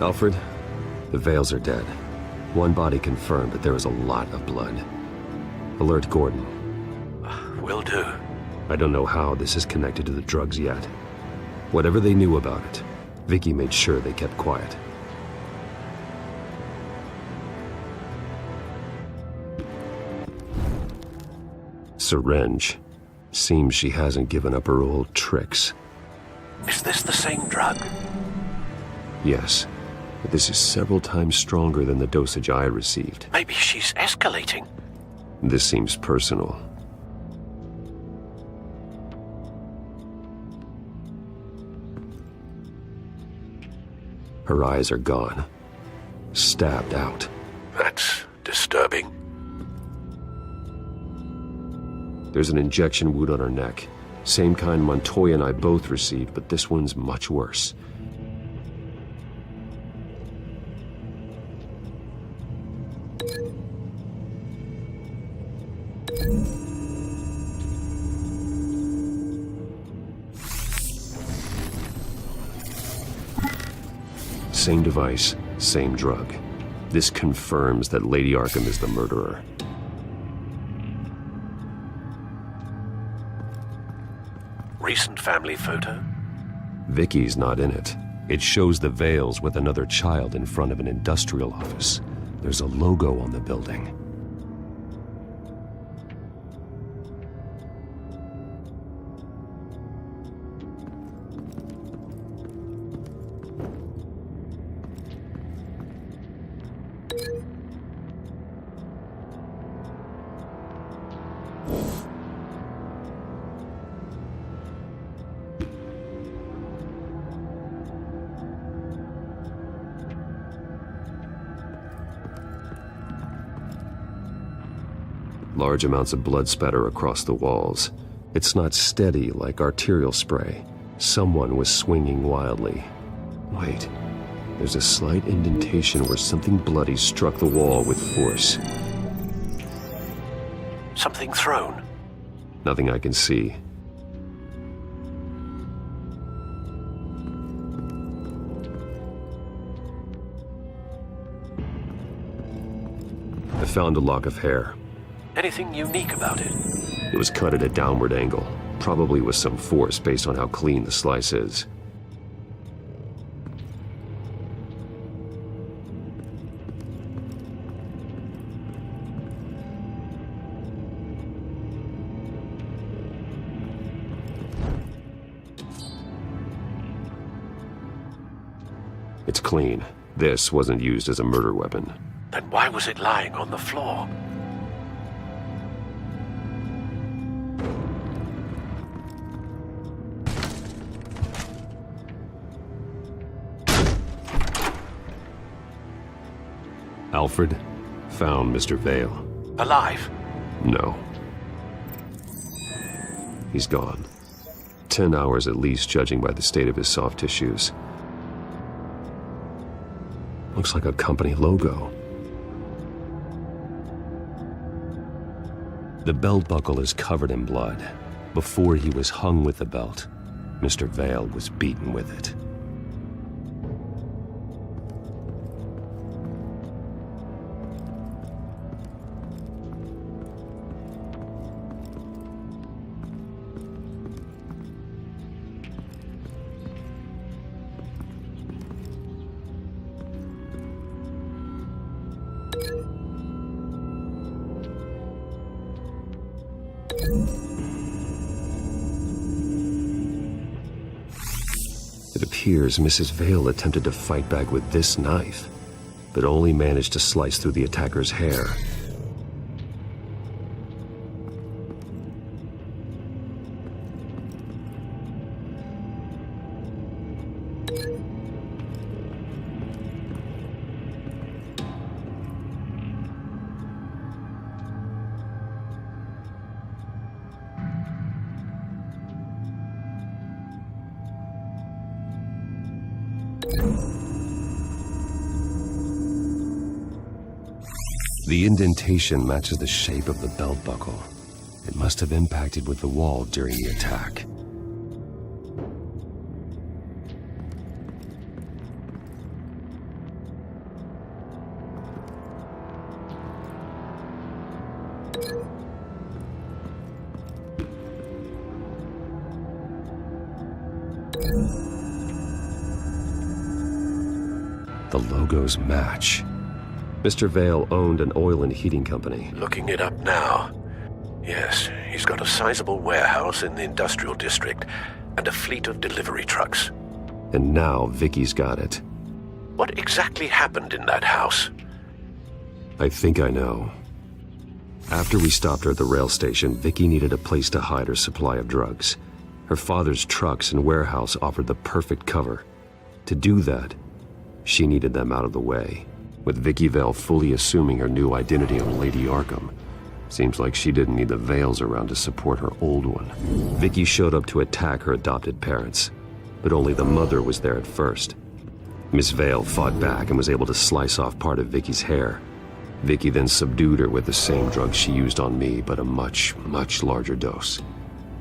Alfred, the Vales are dead. One body confirmed, but there is a lot of blood. Alert Gordon. Will do. I don't know how this is connected to the drugs yet. Whatever they knew about it, Vicky made sure they kept quiet. Syringe. Seems she hasn't given up her old tricks. Is this the same drug? Yes. But this is several times stronger than the dosage I received. Maybe she's escalating. This seems personal. Her eyes are gone. Stabbed out. That's disturbing. There's an injection wound on her neck. Same kind Montoya and I both received, but this one's much worse. Same device, same drug. This confirms that Lady Arkham is the murderer. Recent family photo? Vicky's not in it. It shows the Vales with another child in front of an industrial office. There's a logo on the building. Large amounts of blood spatter across the walls. It's not steady like arterial spray. Someone was swinging wildly. Wait, there's a slight indentation where something bloody struck the wall with force. Something thrown? Nothing I can see. I found a lock of hair. Anything unique about it? It was cut at a downward angle, probably with some force based on how clean the slice is. It's clean. This wasn't used as a murder weapon. Then why was it lying on the floor? Alfred found Mr. Vale. Alive? No. He's gone. 10 hours at least, judging by the state of his soft tissues. Looks like a company logo. The belt buckle is covered in blood. Before he was hung with the belt, Mr. Vale was beaten with it. It appears Mrs. Vale attempted to fight back with this knife, but only managed to slice through the attacker's hair. The indentation matches the shape of the belt buckle. It must have impacted with the wall during the attack. The logos match. Mr. Vale owned an oil and heating company. Looking it up now. Yes, he's got a sizable warehouse in the industrial district and a fleet of delivery trucks. And now Vicky's got it. What exactly happened in that house? I think I know. After we stopped her at the rail station, Vicky needed a place to hide her supply of drugs. Her father's trucks and warehouse offered the perfect cover. To do that, She needed them out of the way. With Vicky Vale fully assuming her new identity on Lady Arkham, seems like she didn't need the Vales around to support her old one. Vicky showed up to attack her adopted parents, but only the mother was there at first. Miss Vale fought back and was able to slice off part of Vicky's hair. Vicky then subdued her with the same drug she used on me, but a much, much larger dose.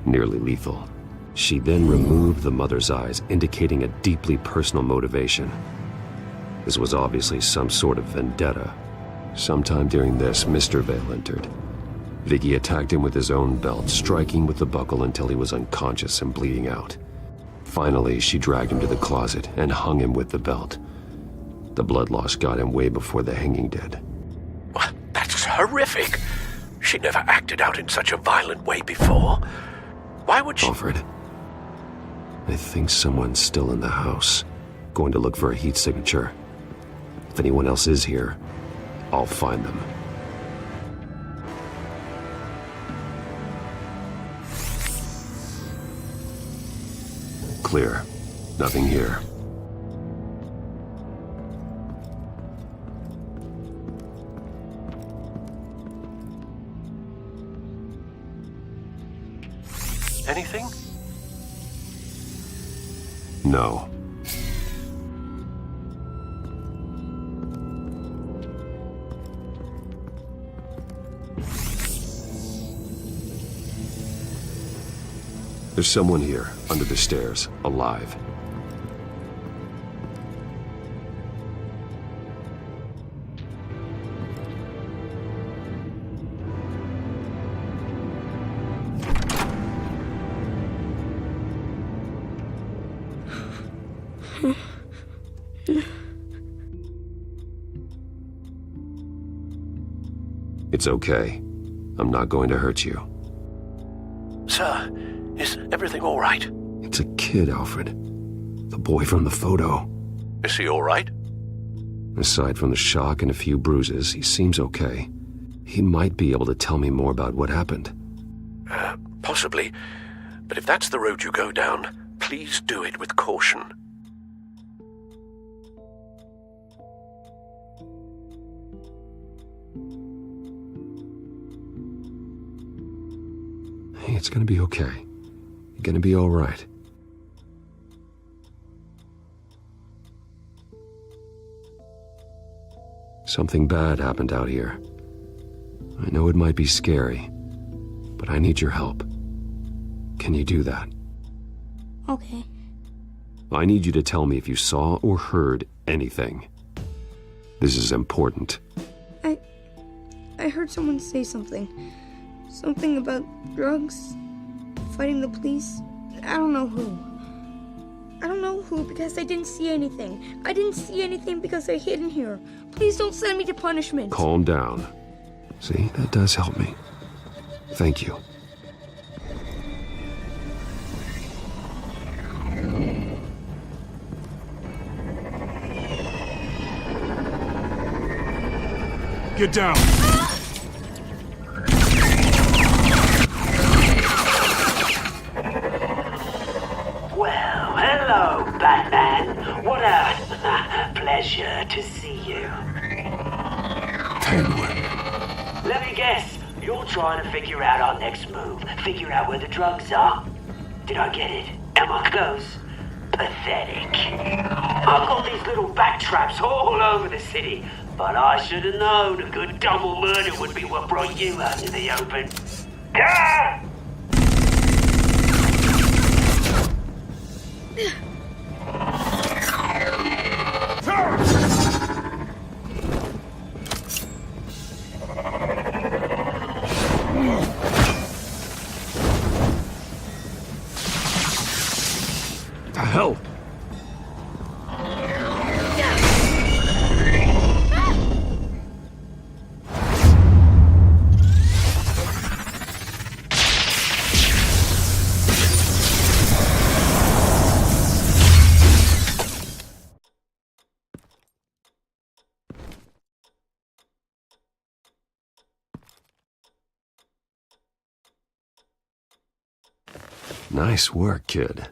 Nearly lethal. She then removed the mother's eyes, indicating a deeply personal motivation. This was obviously some sort of vendetta. Sometime during this, Mr. Vale entered. Vicky attacked him with his own belt, striking with the buckle until he was unconscious and bleeding out. Finally, she dragged him to the closet and hung him with the belt. The blood loss got him way before the hanging did. That's horrific. She never acted out in such a violent way before. Why would she... Alfred, I think someone's still in the house. Going to look for a heat signature. If anyone else is here, I'll find them. Clear. Nothing here. Anything? No. There's someone here, under the stairs, alive. It's okay. I'm not going to hurt you. Sir, is everything all right? It's a kid, Alfred. The boy from the photo. Is he all right? Aside from the shock and a few bruises, he seems okay. He might be able to tell me more about what happened. Possibly. But if that's the road you go down, please do it with caution. Hey, it's gonna be okay. You're gonna be all right. Something bad happened out here. I know it might be scary, but I need your help. Can you do that? Okay. I need you to tell me if you saw or heard anything. This is important. I heard someone say something. Something about drugs, fighting the police. I don't know who. I don't know who because I didn't see anything. I didn't see anything because I hid in here. Please don't send me to punishment. Calm down. See, that does help me. Thank you. Get down! Well, hello, Batman. What a pleasure to see you. Penguin. Let me guess, you're trying to figure out our next move. Figure out where the drugs are. Did I get it? Am I close? Pathetic. I've got these little bat traps all over the city, but I should have known a good double murder would be what brought you out in the open. Ah! The hell? Nice work, kid.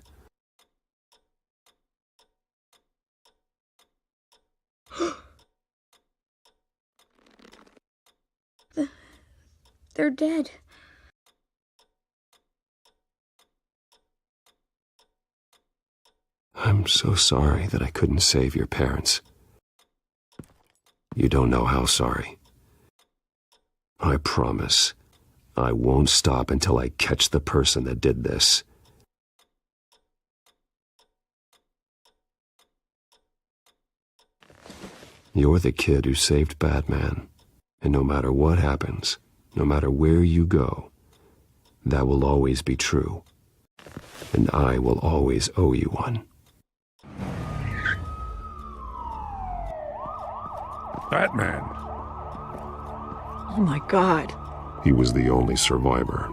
They're dead. I'm so sorry that I couldn't save your parents. You don't know how sorry. I promise, I won't stop until I catch the person that did this. You're the kid who saved Batman, and no matter what happens, no matter where you go, that will always be true, and I will always owe you one. Batman. Oh my God. He was the only survivor.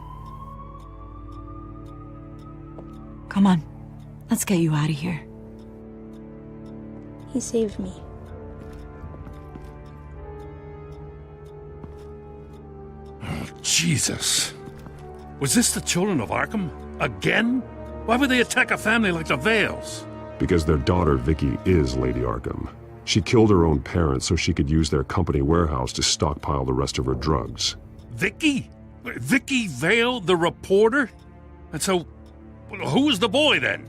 Come on, let's get you out of here. He saved me. Oh, Jesus. Was this the children of Arkham? Again? Why would they attack a family like the Vales? Because their daughter, Vicky, is Lady Arkham. She killed her own parents so she could use their company warehouse to stockpile the rest of her drugs. Vicky? Vicky Vale, the reporter? And so, who was the boy then?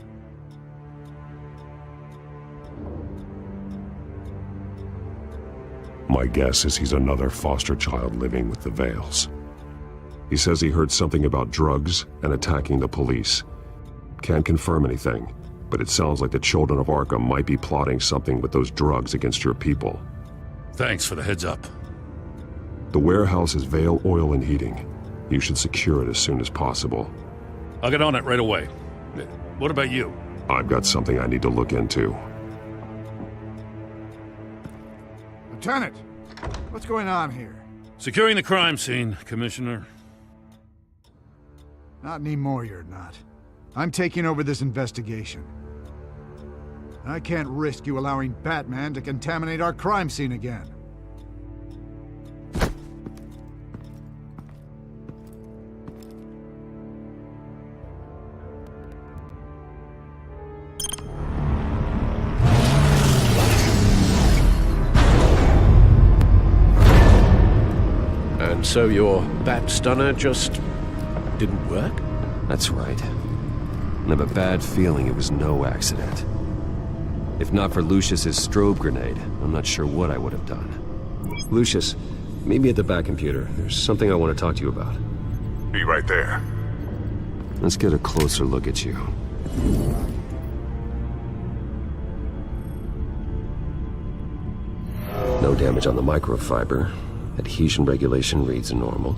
My guess is he's another foster child living with the Vales. He says he heard something about drugs and attacking the police. Can't confirm anything, but it sounds like the children of Arkham might be plotting something with those drugs against your people. Thanks for the heads up. The warehouse is Vale Oil and Heating. You should secure it as soon as possible. I'll get on it right away. What about you? I've got something I need to look into. Lieutenant, what's going on here? Securing the crime scene, Commissioner. Not anymore, you're not. I'm taking over this investigation. I can't risk you allowing Batman to contaminate our crime scene again. And so your bat stunner just didn't work? That's right. I have a bad feeling it was no accident. If not for Lucius's strobe grenade, I'm not sure what I would have done. Lucius, meet me at the back computer. There's something I want to talk to you about. Be right there. Let's get a closer look at you. No damage on the microfiber. Adhesion regulation reads normal.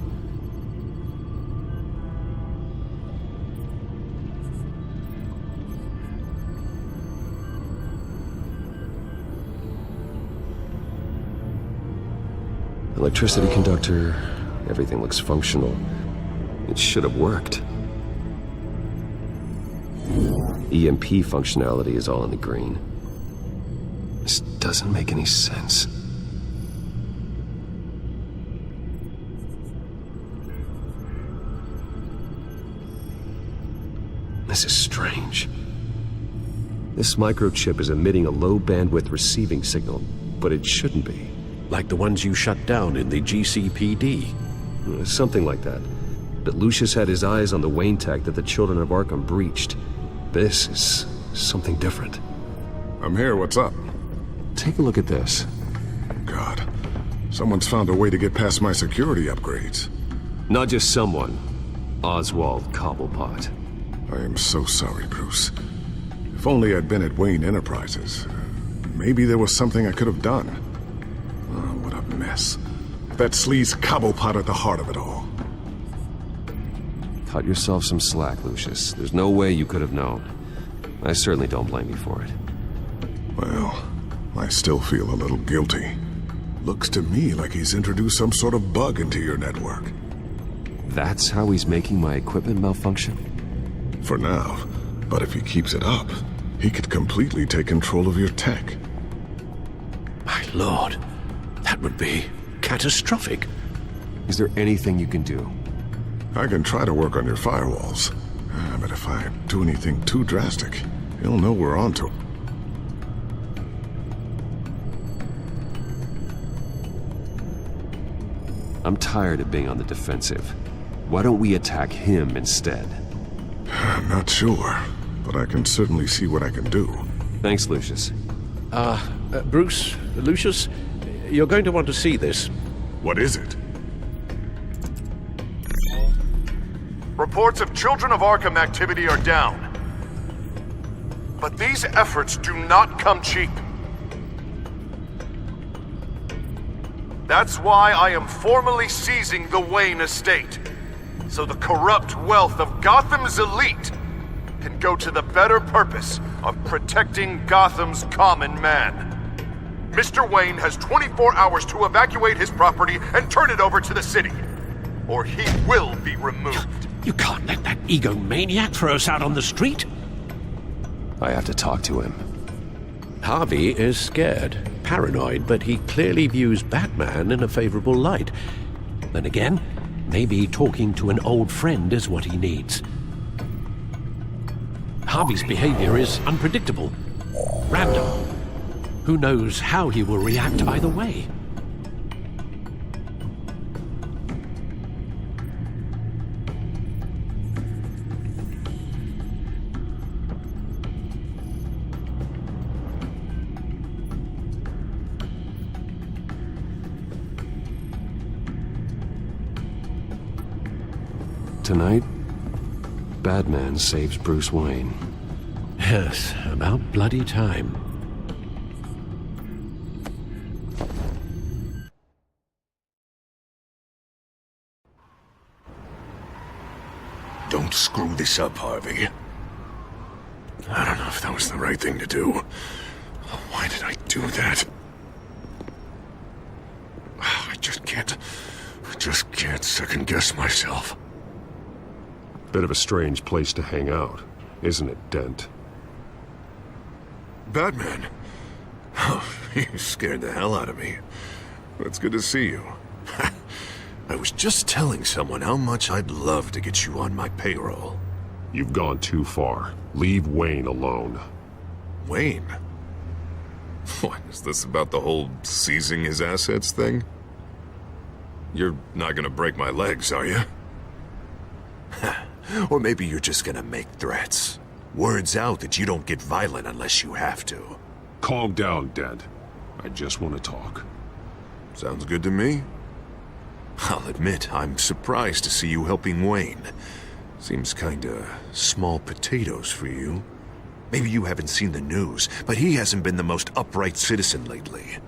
Electricity conductor, everything looks functional. It should have worked. EMP functionality is all in the green. This doesn't make any sense. This is strange. This microchip is emitting a low-bandwidth receiving signal, but it shouldn't be. Like the ones you shut down in the GCPD? Something like that. But Lucius had his eyes on the Wayne tech that the children of Arkham breached. This is something different. I'm here, what's up? Take a look at this. God, someone's found a way to get past my security upgrades. Not just someone. Oswald Cobblepot. I am so sorry, Bruce. If only I'd been at Wayne Enterprises. Maybe there was something I could have done. Oh, what a mess. That sleaze Cobblepot at the heart of it all. Cut yourself some slack, Lucius. There's no way you could have known. I certainly don't blame you for it. Well, I still feel a little guilty. Looks to me like he's introduced some sort of bug into your network. That's how he's making my equipment malfunction? For now. But if he keeps it up, he could completely take control of your tech. My lord, that would be catastrophic. Is there anything you can do? I can try to work on your firewalls. But if I do anything too drastic, he'll know we're onto it. I'm tired of being on the defensive. Why don't we attack him instead? I'm not sure, but I can certainly see what I can do. Thanks, Lucius. Bruce, Lucius, you're going to want to see this. What is it? Reports of Children of Arkham activity are down. But these efforts do not come cheap. That's why I am formally seizing the Wayne estate, so the corrupt wealth of Gotham's elite can go to the better purpose of protecting Gotham's common man. Mr. Wayne has 24 hours to evacuate his property and turn it over to the city, or he will be removed. You can't let that egomaniac throw us out on the street. I have to talk to him. Harvey is scared, paranoid, but he clearly views Batman in a favorable light. Then again, maybe talking to an old friend is what he needs. Harvey's behavior is unpredictable, random. Who knows how he will react either way? Tonight, Batman saves Bruce Wayne. Yes, about bloody time. Don't screw this up, Harvey. I don't know if that was the right thing to do. Why did I do that? I just can't second-guess myself. Bit of a strange place to hang out, isn't it, Dent? Batman? Oh, you scared the hell out of me. It's good to see you. I was just telling someone how much I'd love to get you on my payroll. You've gone too far. Leave Wayne alone. Wayne? What, is this about the whole seizing his assets thing? You're not gonna break my legs, are you? Or maybe you're just gonna make threats. Words out that you don't get violent unless you have to. Calm down, Dent. I just want to talk. Sounds good to me. I'll admit, I'm surprised to see you helping Wayne. Seems kinda small potatoes for you. Maybe you haven't seen the news, but he hasn't been the most upright citizen lately.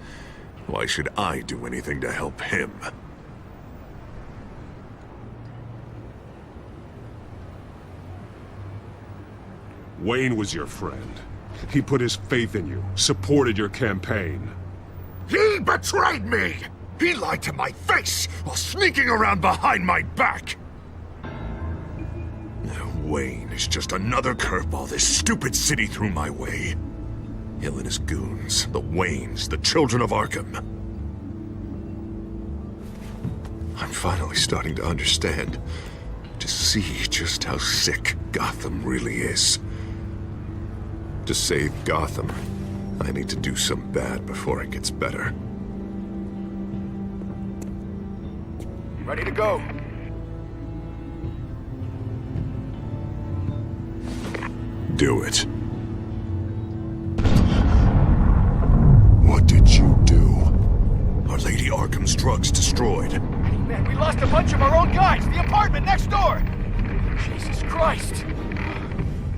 Why should I do anything to help him? Wayne was your friend. He put his faith in you, supported your campaign. He betrayed me! He lied to my face while sneaking around behind my back! Wayne is just another curveball this stupid city threw my way. Hill and his goons, the Waynes, the Children of Arkham. I'm finally starting to understand, to see just how sick Gotham really is. To save Gotham, I need to do some bad before it gets better. Ready to go. Do it. What did you do? Our Lady Arkham's drugs destroyed. Hey man, we lost a bunch of our own guys. The apartment next door. Jesus Christ.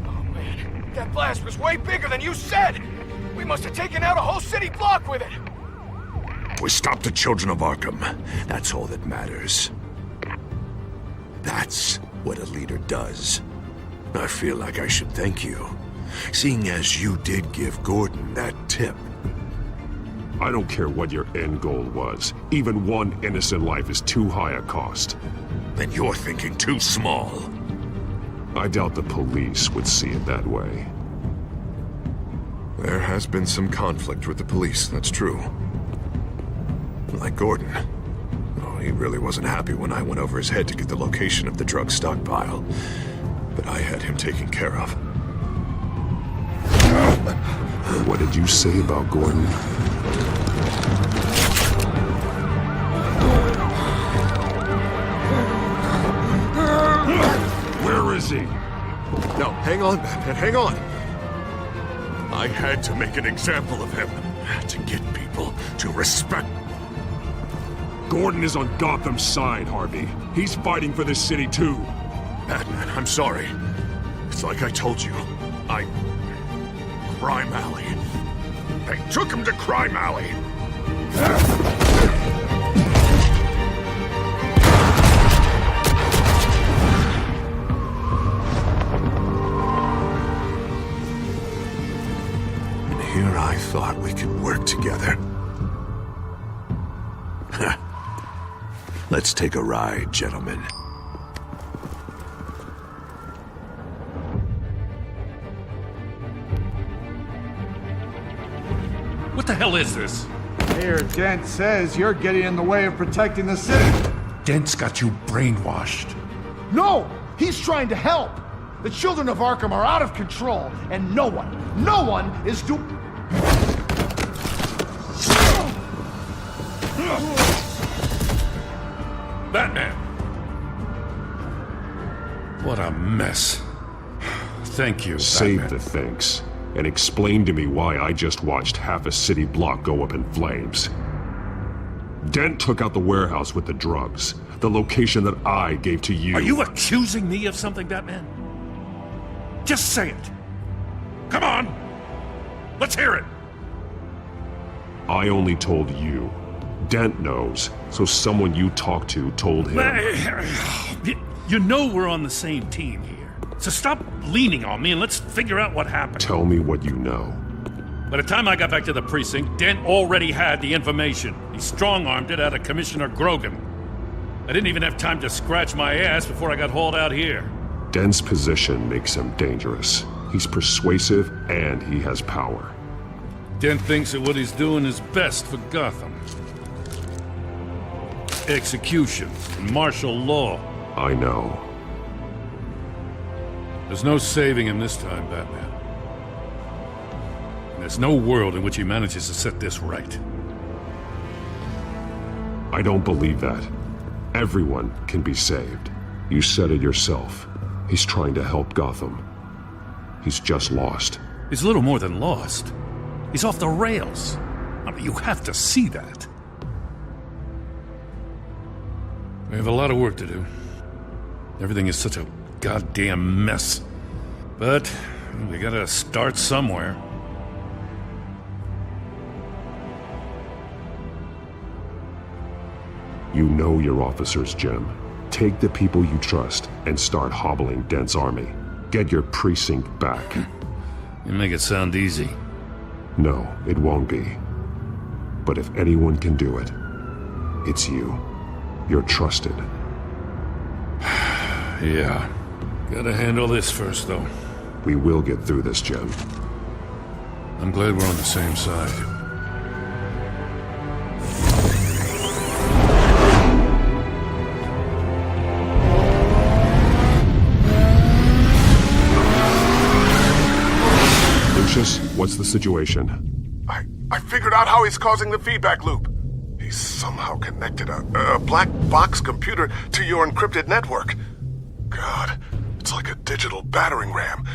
Oh man, that blast was way bigger than you said. We must have taken out a whole city block with it. We stopped the Children of Arkham. That's all that matters. That's what a leader does. I feel like I should thank you, seeing as you did give Gordon that tip. I don't care what your end goal was. Even one innocent life is too high a cost. Then you're thinking too small. I doubt the police would see it that way. There has been some conflict with the police, that's true. Like Gordon. Oh, he really wasn't happy when I went over his head to get the location of the drug stockpile. But I had him taken care of. What did you say about Gordon? see. No, hang on, Batman, hang on. I had to make an example of him. To get people to respect. Gordon is on Gotham's side, Harvey. He's fighting for this city, too. Batman, I'm sorry. It's like I told you. Crime Alley. They took him to Crime Alley. And here I thought we could work together. Let's take a ride, gentlemen. What the hell is this? Mayor Dent says you're getting in the way of protecting the city. Dent's got you brainwashed. No! He's trying to help! The children of Arkham are out of control, and no one is Batman! What a mess. Thank you, Save Batman. the thanks, and explain to me why I just watched half a city block go up in flames. Dent took out the warehouse with the drugs, the location that I gave to you. Are you accusing me of something, Batman? Just say it. Come on! Let's hear it! I only told you. Dent knows, so someone you talked to told him. You know we're on the same team here. So stop leaning on me and let's figure out what happened. Tell me what you know. By the time I got back to the precinct, Dent already had the information. He strong-armed it out of Commissioner Grogan. I didn't even have time to scratch my ass before I got hauled out here. Dent's position makes him dangerous. He's persuasive and he has power. Dent thinks that what he's doing is best for Gotham. Execution and martial law. I know. There's no saving him this time, Batman. And there's no world in which he manages to set this right. I don't believe that. Everyone can be saved. You said it yourself. He's trying to help Gotham. He's just lost. He's little more than lost. He's off the rails. I mean, you have to see that. We have a lot of work to do. Everything is such a goddamn mess. But we gotta start somewhere. You know your officers, Jim. Take the people you trust and start hobbling Dent's army. Get your precinct back. You make it sound easy. No, it won't be. But if anyone can do it, it's you. You're trusted. Yeah. Gotta handle this first, though. We will get through this, Jim. I'm glad we're on the same side. Lucius, what's the situation? I figured out how he's causing the feedback loop. He's somehow connected a black box computer to your encrypted network. God, it's like a digital battering ram.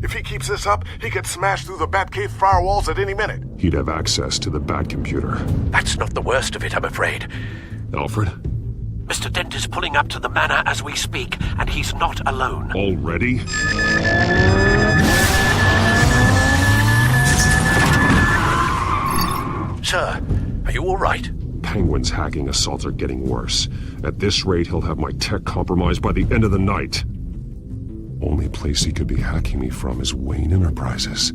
If he keeps this up, he could smash through the Batcave firewalls at any minute. He'd have access to the Bat computer. That's not the worst of it, I'm afraid. Alfred? Mr. Dent is pulling up to the manor as we speak, and he's not alone. Already? Sir, are you all right? Penguin's hacking assaults are getting worse. At this rate, he'll have my tech compromised by the end of the night. Only place he could be hacking me from is Wayne Enterprises.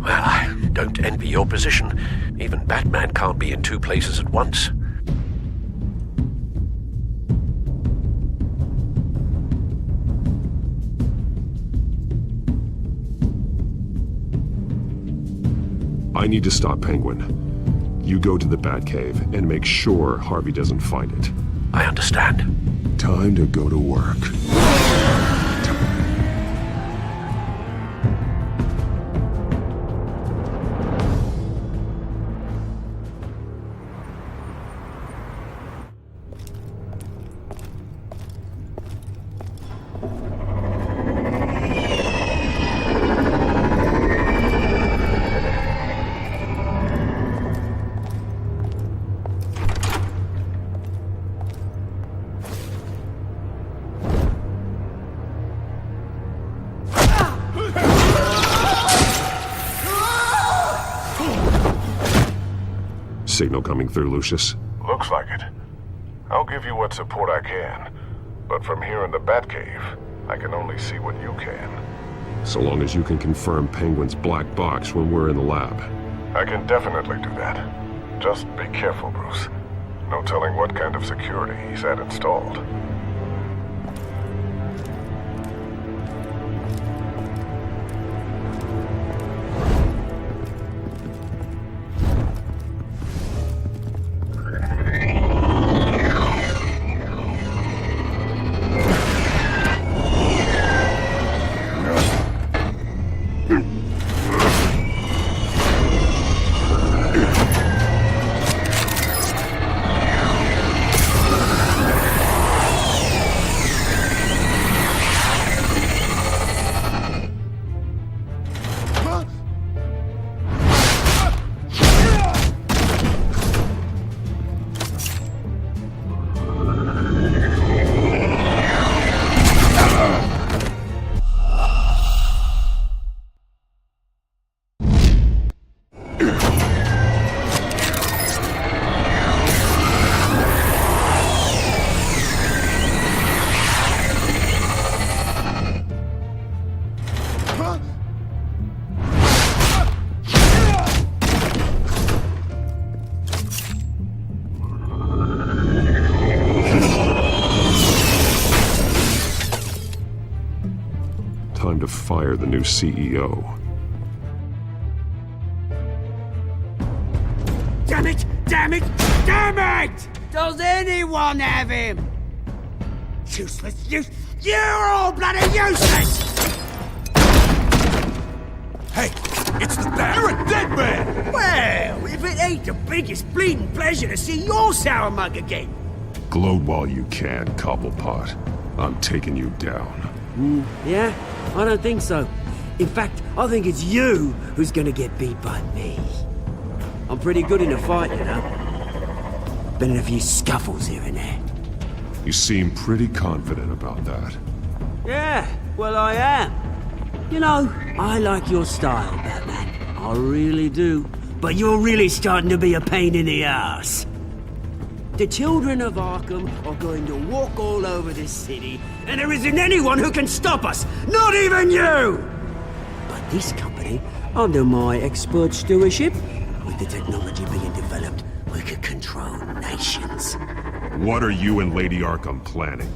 Well, I don't envy your position. Even Batman can't be in two places at once. I need to stop Penguin. You go to the Batcave and make sure Harvey doesn't find it. I understand. Time to go to work. signal coming through, Lucius? Looks like it. I'll give you what support I can, but from here in the Batcave, I can only see what you can. So long as you can confirm Penguin's black box when we're in the lab. I can definitely do that. Just be careful, Bruce. No telling what kind of security he's had installed. Time to fire the new CEO. Damn it! Damn it! Damn it! Does anyone have him? Useless, you're all bloody useless! Hey, it's the Bat! You're a dead man! Well, if it ain't the biggest bleeding pleasure to see your sour mug again. Gloat while you can, Cobblepot. I'm taking you down. Yeah? I don't think so. In fact, I think it's you who's gonna get beat by me. I'm pretty good in a fight, you know. Been in a few scuffles here and there. You seem pretty confident about that. Yeah, well I am. You know, I like your style, Batman. I really do. But you're really starting to be a pain in the ass. The children of Arkham are going to walk all over this city, and there isn't anyone who can stop us! Not even you! But this company, under my expert stewardship, with the technology being developed, we could control nations. What are you and Lady Arkham planning?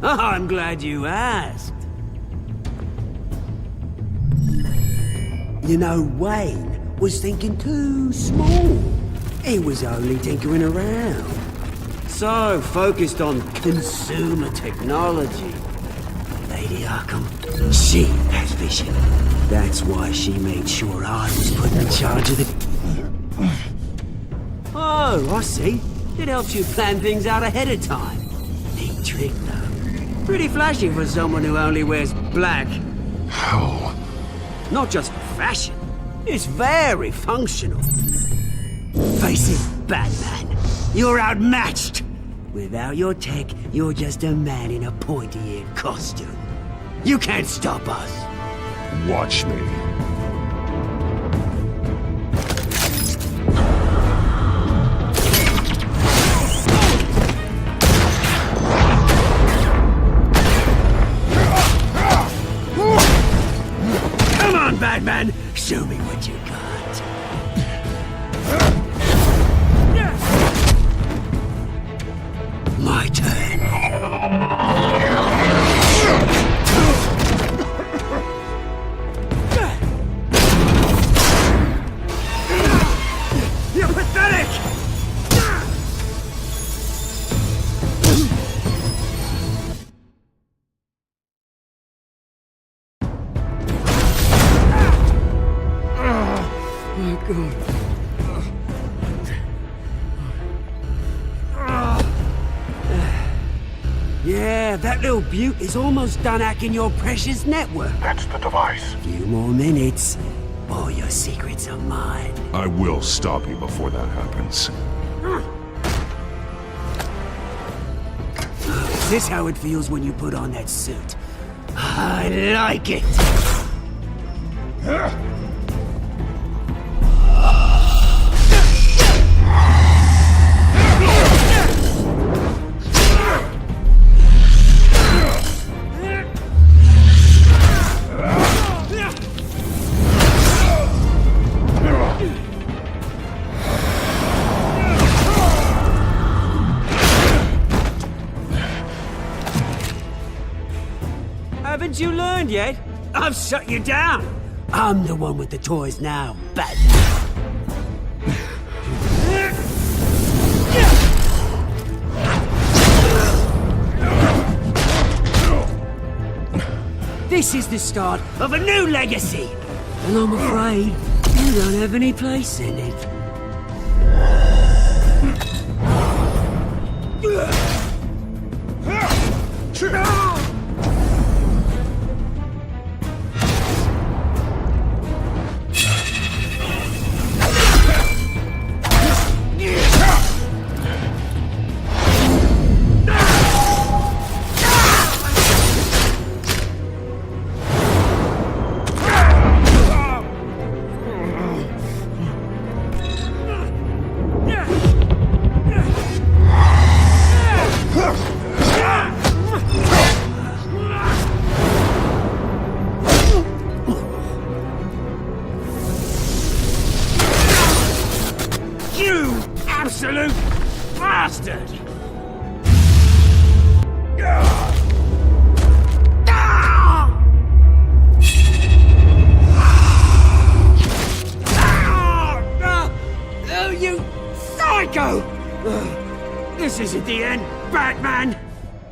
I'm glad you asked. You know, Wayne was thinking too small. He was only tinkering around. So focused on consumer technology. Lady Arkham, she has vision. That's why she made sure I was put in charge of the... Oh, I see. It helps you plan things out ahead of time. Neat trick, though. Pretty flashy for someone who only wears black. How? Not just for fashion. It's very functional. Face it, Batman. You're outmatched. Without your tech, you're just a man in a pointy-eared costume. You can't stop us. Watch me. Come on, Batman! Show me what you got. My turn. You're pathetic! Oh, God. Yeah, that little beaut is almost done hacking your precious network. That's the device. Few more minutes. All your secrets are mine. I will stop you before that happens. Is this how it feels when you put on that suit? I like it! Haven't you learned yet? I've shut you down. I'm the one with the toys now, Batman. This is the start of a new legacy, and I'm afraid you don't have any place in it. Absolute bastard! Oh, you psycho! This isn't the end, Batman!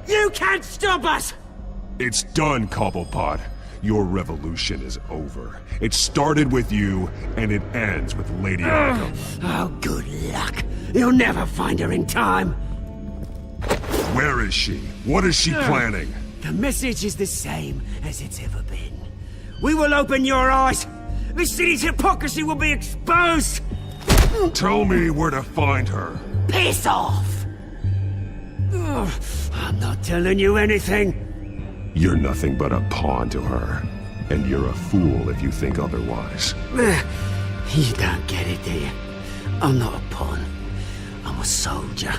You can't stop us! It's done, Cobblepot. Your revolution is over. It started with you, and it ends with Lady Arkham. Oh, good luck. You'll never find her in time. Where is she? What is she planning? The message is the same as it's ever been. We will open your eyes. The city's hypocrisy will be exposed. Tell me where to find her. Piss off! I'm not telling you anything. You're nothing but a pawn to her. And you're a fool if you think otherwise. You don't get it, do you? I'm not a pawn. I'm a soldier.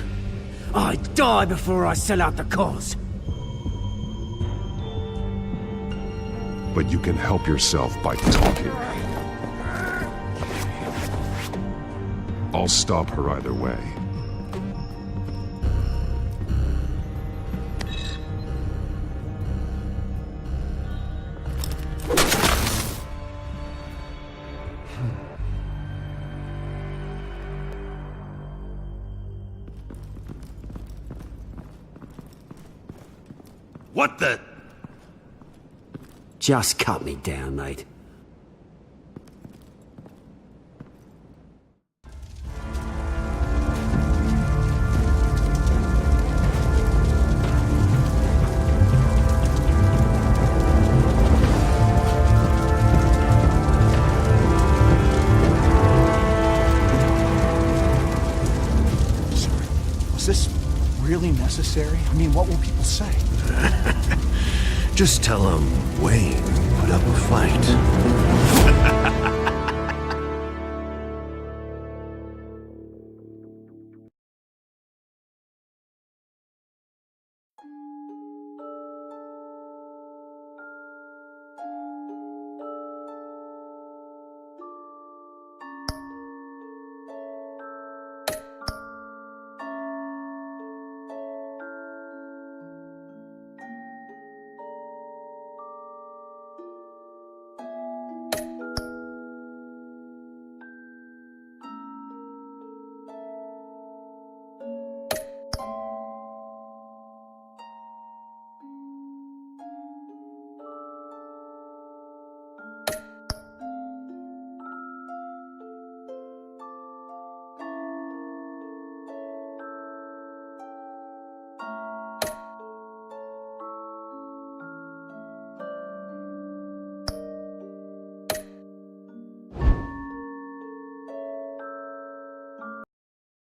I die before I sell out the cause. But you can help yourself by talking. I'll stop her either way. What the? Just cut me down, mate. Was this really necessary? I mean, what will people say? Just tell him Wayne put up a fight.